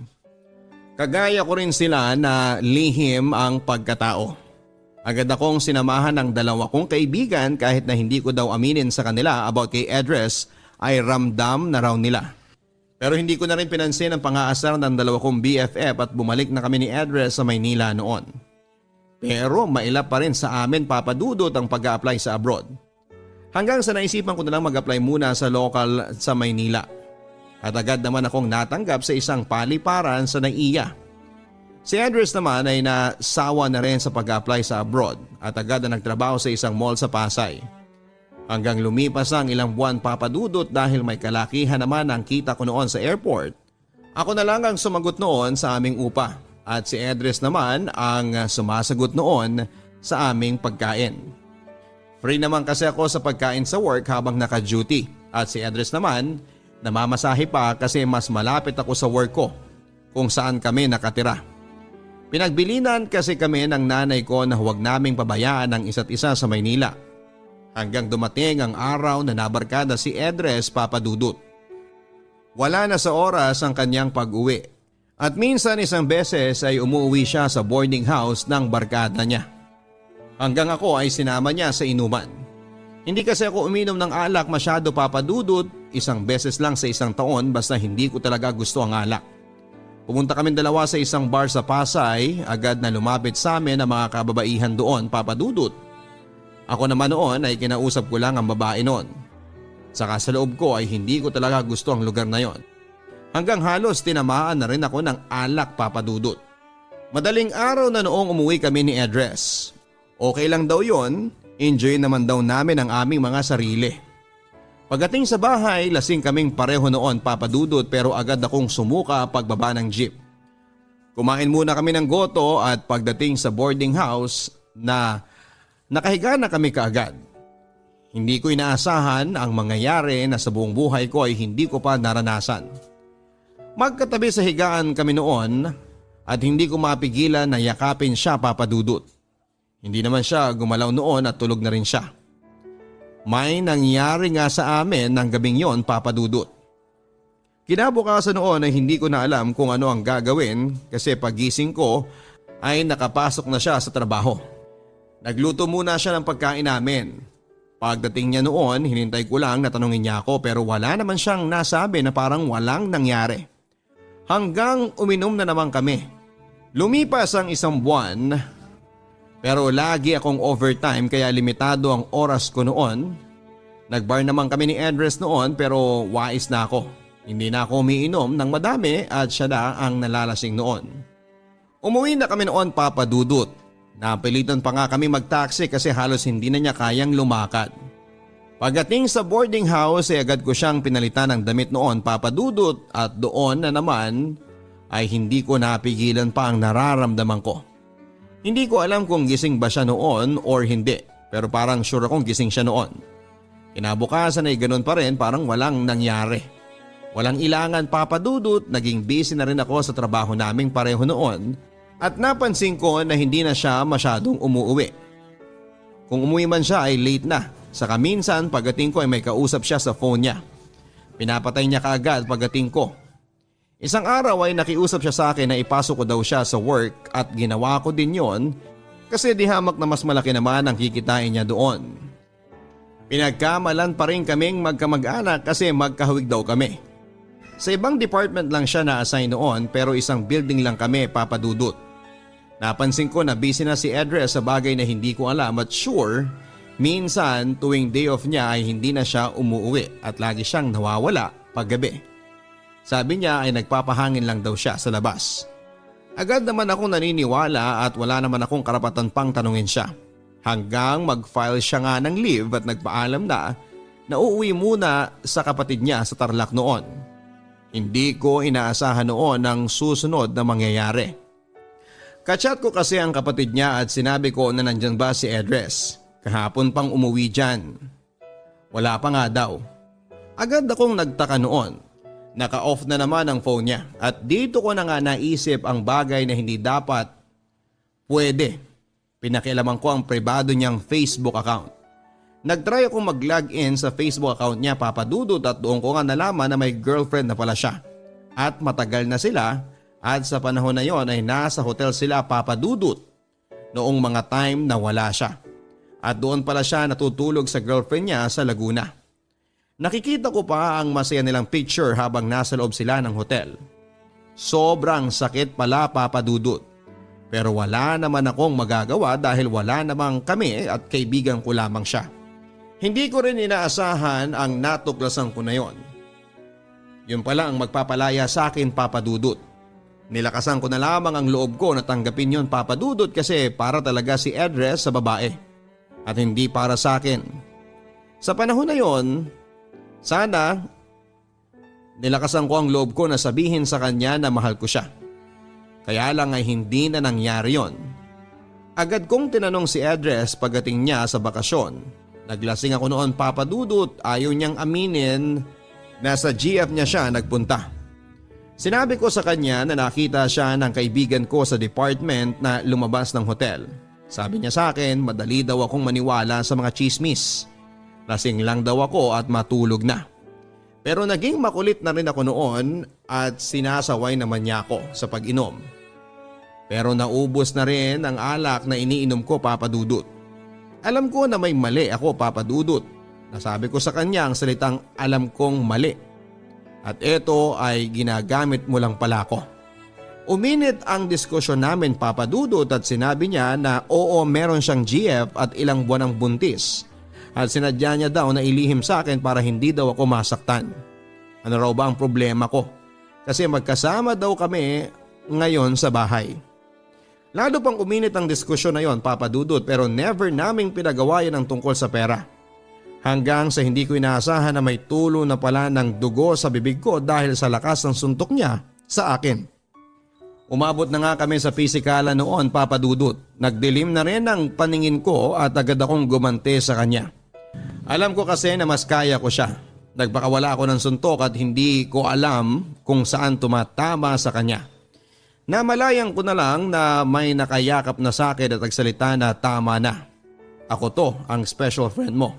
Kagaya ko rin sila na lihim ang pagkatao. Agad akong sinamahan ng dalawa kong kaibigan kahit na hindi ko daw aminin sa kanila about kay Edres ay ramdam na raw nila. Pero hindi ko na rin pinansin ang pang-aasar ng dalawa kong BFF at bumalik na kami ni Edres sa Maynila noon. Pero mailap pa rin sa amin, Papa Dudut, ang pag-a-apply sa abroad. Hanggang sa naisipan ko na lang mag-apply muna sa local sa Maynila. At agad naman akong natanggap sa isang paliparan sa NAIA. Si Edres naman ay nasawa na rin sa pag-apply sa abroad at agad na nagtrabaho sa isang mall sa Pasay. Hanggang lumipas ang ilang buwan, Papa Dudut, dahil may kalakihan naman ang kita ko noon sa airport. Ako na lang ang sumagot noon sa aming upa at si Edres naman ang sumasagot noon sa aming pagkain. Free naman kasi ako sa pagkain sa work habang naka-duty at si Edres naman namamasahe pa kasi mas malapit ako sa work ko kung saan kami nakatira. Pinagbilinan kasi kami ng nanay ko na huwag naming pabayaan ang isa't isa sa Maynila. Hanggang dumating ang araw na nabarkada si Edres, Papa Dudut. Wala na sa oras ang kanyang pag-uwi at minsan isang beses ay umuwi siya sa boarding house ng barkada niya. Hanggang ako ay sinama niya sa inuman. Hindi kasi ako uminom ng alak masyado, Papa Dudut, isang beses lang sa isang taon basta hindi ko talaga gusto ang alak. Pumunta kami dalawa sa isang bar sa Pasay, agad na lumapit sa amin ang mga kababaihan doon, Papa Dudut. Ako naman noon ay kinausap ko lang ang babae noon. Saka sa loob ko ay hindi ko talaga gusto ang lugar na yon. Hanggang halos tinamaan na rin ako ng alak, Papa Dudut. Madaling araw na noong umuwi kami ni Edres. Okay lang daw yon, enjoy naman daw namin ang aming mga sarili. Pagdating sa bahay, lasing kaming pareho noon, Papa Dudut, pero agad akong sumuka pagbaba ng jeep. Kumain muna kami ng goto at pagdating sa boarding house na nakahiga na kami kaagad. Hindi ko inaasahan ang mangyayari na sa buong buhay ko ay hindi ko pa naranasan. Magkatabi sa higaan kami noon at hindi ko mapigilan na yakapin siya, Papa Dudut. Hindi naman siya gumalaw noon at tulog na rin siya. May nangyari nga sa amin ng gabing yon, Papa Dudut. Kinabukasan noon ay hindi ko na alam kung ano ang gagawin kasi pagising ko ay nakapasok na siya sa trabaho. Nagluto muna siya ng pagkain namin. Pagdating niya noon, hinintay ko lang na tanungin niya ako pero wala naman siyang nasabi na parang walang nangyari. Hanggang uminom na naman kami. Lumipas ang isang buwan pero lagi akong overtime kaya limitado ang oras ko noon. Nagbar naman kami ni Edres noon pero wais na ako. Hindi na ako umiinom ng madami at siya na ang nalalasing noon. Umuwi na kami noon, Papa Dudut. Napilitan pa nga kami mag-taxi kasi halos hindi na niya kayang lumakad. Pagdating sa boarding house ay agad ko siyang pinalitan ng damit noon, Papa Dudut, at doon na naman ay hindi ko napigilan pa ang nararamdaman ko. Hindi ko alam kung gising ba siya noon or hindi pero parang sure akong gising siya noon. Kinabukasan ay ganun pa rin, parang walang nangyari. Walang ilangan, Papa Dudut, naging busy na rin ako sa trabaho naming pareho noon at napansin ko na hindi na siya masyadong umuwi. Kung umuwi man siya ay late na, saka minsan pagdating ko ay may kausap siya sa phone niya. Pinapatay niya kaagad pagdating ko. Isang araw ay nakiusap siya sa akin na ipasok ko daw siya sa work at ginawa ko din yon kasi di hamak na mas malaki naman ang kikitain niya doon. Pinagkamalan pa rin kaming magkamag-anak kasi magkahawig daw kami. Sa ibang department lang siya na-assign noon pero isang building lang kami, Papa Dudut. Napansin ko na busy na si Edres sa bagay na hindi ko alam at sure, minsan tuwing day off niya ay hindi na siya umuwi at lagi siyang nawawala paggabi. Sabi niya ay nagpapahangin lang daw siya sa labas. Agad naman akong naniniwala at wala naman akong karapatan pang tanungin siya. Hanggang mag-file siya nga ng leave at nagpaalam na uuwi muna sa kapatid niya sa Tarlac noon. Hindi ko inaasahan noon ang susunod na mangyayari. Kachat ko kasi ang kapatid niya at sinabi ko na nandyan ba si Edres. Kahapon pang umuwi dyan. Wala pa nga daw. Agad akong nagtaka noon. Naka-off na naman ang phone niya at dito ko na nga naisip ang bagay na hindi dapat pwede. Pinakialaman ko ang pribado niyang Facebook account. Nagtry akong mag-login sa Facebook account niya, Papa Dudut, at doon ko nga nalaman na may girlfriend na pala siya. At matagal na sila at sa panahon na yon ay nasa hotel sila, Papa Dudut, noong mga time na wala siya. At doon pala siya natutulog sa girlfriend niya sa Laguna. Nakikita ko pa ang masaya nilang picture habang nasa loob sila ng hotel. Sobrang sakit pala, Papa Dudut. Pero wala naman akong magagawa dahil wala namang kami at kaibigan ko lamang siya. Hindi ko rin inaasahan ang natuklasan ko na yon. Yun pala ang magpapalaya sa akin, Papa Dudut. Nilakasan ko na lamang ang loob ko na tanggapin yon, Papa Dudut, kasi para talaga si Edres sa babae at hindi para sa akin. Sa panahon na yon, sana nilakasan ko ang loob ko na sabihin sa kanya na mahal ko siya. Kaya lang ay hindi na nangyari yon. Agad kong tinanong si Edres pagdating niya sa bakasyon. Naglasing ako noon, Papa Dudut, ayaw niyang aminin na sa GF niya siya nagpunta. Sinabi ko sa kanya na nakita siya ng kaibigan ko sa department na lumabas ng hotel. Sabi niya sa akin, madali daw akong maniwala sa mga chismis. Lasing lang daw ako at matulog na. Pero naging makulit na rin ako noon at sinasaway naman niya ako sa pag-inom. Pero naubos na rin ang alak na iniinom ko, Papa Dudut. Alam ko na may mali ako, Papa Dudut. Nasabi ko sa kanya ang salitang alam kong mali. At ito ay ginagamit mo lang pala ko. Uminit ang diskusyon namin, Papa Dudut, at sinabi niya na oo, meron siyang GF at ilang buwan ang buntis. At sinadya niya daw na ilihim sa akin para hindi daw ako masaktan. Ano raw ba ang problema ko? Kasi magkasama daw kami ngayon sa bahay. Lalo pang uminit ang diskusyon na yon, Papa Dudut, pero never naming pinagawa yan ang tungkol sa pera. Hanggang sa hindi ko inaasahan na may tulo na pala ng dugo sa bibig ko dahil sa lakas ng suntok niya sa akin. Umabot na nga kami sa pisikala noon, Papa Dudut. Nagdilim na rin ang paningin ko at agad akong gumante sa kanya. Alam ko kasi na mas kaya ko siya. Nagpakawala ako ng suntok at hindi ko alam kung saan tumatama sa kanya. Namalayan ko na lang na may nakayakap na sa akin at nagsalita na tama na. Ako to, ang special friend mo.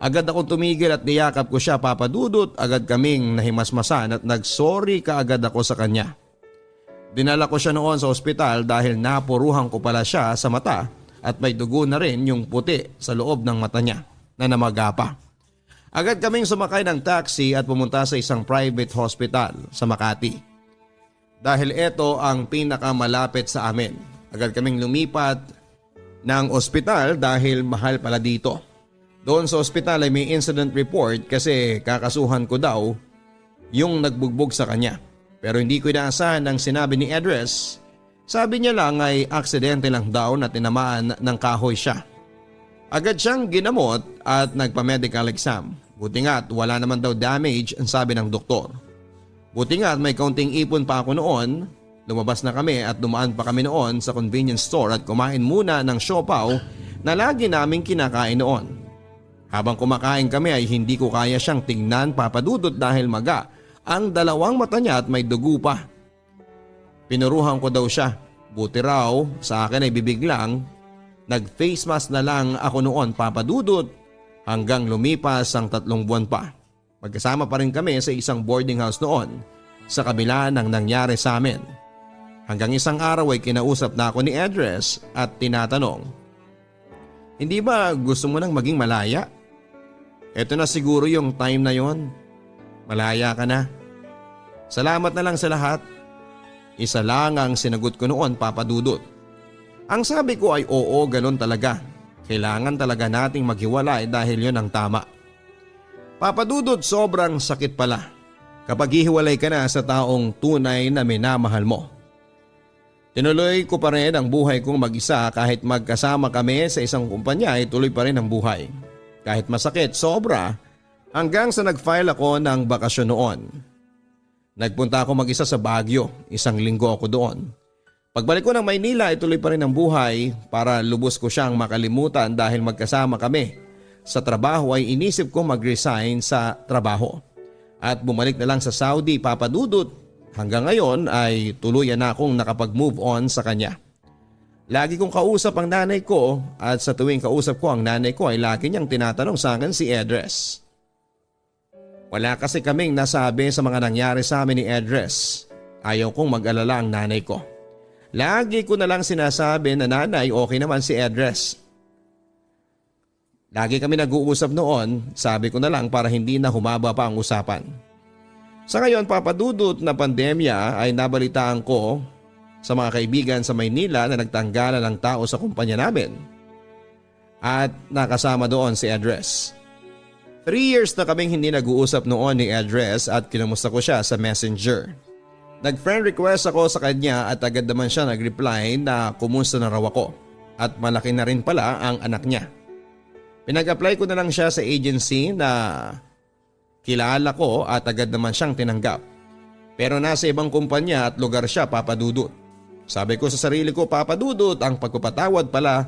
Agad akong tumigil at niyakap ko siya, Papa Dudut. Agad kaming nahimasmasan at nagsorry kaagad ako sa kanya. Dinala ko siya noon sa ospital dahil napuruhan ko pala siya sa mata at may dugo na rin yung puti sa loob ng mata niya na namaga pa. Agad kaming sumakay ng taxi at pumunta sa isang private hospital sa Makati. Dahil ito ang pinakamalapit sa amin. Agad kaming lumipat ng ospital dahil mahal pala dito. Doon sa ospital ay may incident report kasi kakasuhan ko daw yung nagbugbog sa kanya. Pero hindi ko inaasahan ang sinabi ni Edres. Sabi niya lang ay aksidente lang daw na tinamaan ng kahoy siya. Agad siyang ginamot at nagpa-medical exam. Buti nga at wala naman daw damage ang sabi ng doktor. Buti nga at may kaunting ipon pa ako noon. Lumabas na kami at dumaan pa kami noon sa convenience store at kumain muna ng siopaw na lagi naming kinakain noon. Habang kumakain kami ay hindi ko kaya siyang tingnan, Papa Dudut, dahil maga ang dalawang mata niya at may dugo pa. Pinuruhan ko daw siya. Buti raw sa akin ay bibig lang. Nag-face mask na lang ako noon, Papa Dudut, hanggang lumipas ang 3 buwan pa. Magkasama pa rin kami sa isang boarding house noon sa kabila ng nangyari sa amin. Hanggang isang araw ay kinausap na ako ni Edres at tinatanong, "Hindi ba gusto mo nang maging malaya? Ito na siguro yung time na yon. Malaya ka na. Salamat na lang sa lahat." Isa lang ang sinagot ko noon, Papa Dudut. Ang sabi ko ay oo, ganun talaga. Kailangan talaga nating maghiwalay dahil yon ang tama. Papa Dudut, sobrang sakit pala kapag hihiwalay ka na sa taong tunay na minamahal mo. Tinuloy ko pa rin ang buhay kong mag-isa kahit magkasama kami sa isang kumpanya ay tuloy pa rin ang buhay. Kahit masakit, sobra, hanggang sa nag-file ako ng bakasyon noon. Nagpunta ako mag-isa sa Baguio, 1 linggo ako doon. Pagbalik ko ng Maynila ay tuloy pa rin ang buhay para lubos ko siyang makalimutan dahil magkasama kami. Sa trabaho ay inisip ko mag-resign sa trabaho at bumalik na lang sa Saudi, Papa Dudut. Hanggang ngayon ay tuluyan na akong nakapag-move on sa kanya. Lagi kong kausap ang nanay ko at sa tuwing kausap ko ang nanay ko ay lagi niyang tinatanong sa akin si Edres. Wala kasi kaming nasabi sa mga nangyari sa amin ni Edres. Ayaw kong mag-alala ang nanay ko. Lagi ko na lang sinasabi na nanay, okay naman si Edres. Lagi kami nag-uusap noon, sabi ko na lang para hindi na humaba pa ang usapan. Sa ngayon, Papa Dudut, na pandemya ay nabalitaan ko sa mga kaibigan sa Maynila na nagtanggalan ng tao sa kumpanya namin. At nakasama doon si Edres. 3 years na kaming hindi nag-uusap noon ni Edres at kinamusta ko siya sa Messenger. Nag-friend request ako sa kanya at agad naman siya nag-reply na kumusta na raw ako at malaki na rin pala ang anak niya. Pinag-apply ko na lang siya sa agency na kilala ko at agad naman siyang tinanggap. Pero nasa ibang kumpanya at lugar siya, Papa Dudut. Sabi ko sa sarili ko, Papa Dudut, ang pagpapatawad pala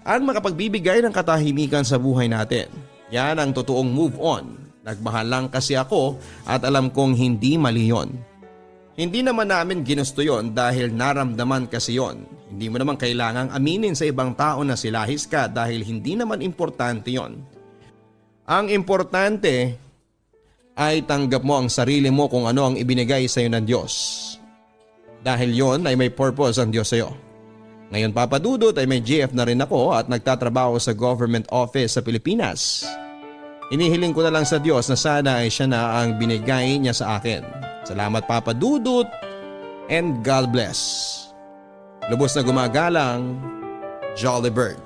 ang makapagbibigay ng katahimikan sa buhay natin. Yan ang totoong move on. Nagmahal lang kasi ako at alam kong hindi mali yon. Hindi naman namin ginusto yon dahil naramdaman kasi yon. Hindi mo naman kailangang aminin sa ibang tao na silahis ka dahil hindi naman importante yon. Ang importante ay tanggap mo ang sarili mo kung ano ang ibinigay sa iyo ng Diyos. Dahil yon ay may purpose ang Diyos sa iyo. Ngayon, Papa Dudut, ay may GF na rin ako at nagtatrabaho sa government office sa Pilipinas. Inihiling ko na lang sa Diyos na sana ay siya na ang binigay niya sa akin. Salamat, Papa Dudut, and God bless. Lubos na gumagalang, Jolly Bird.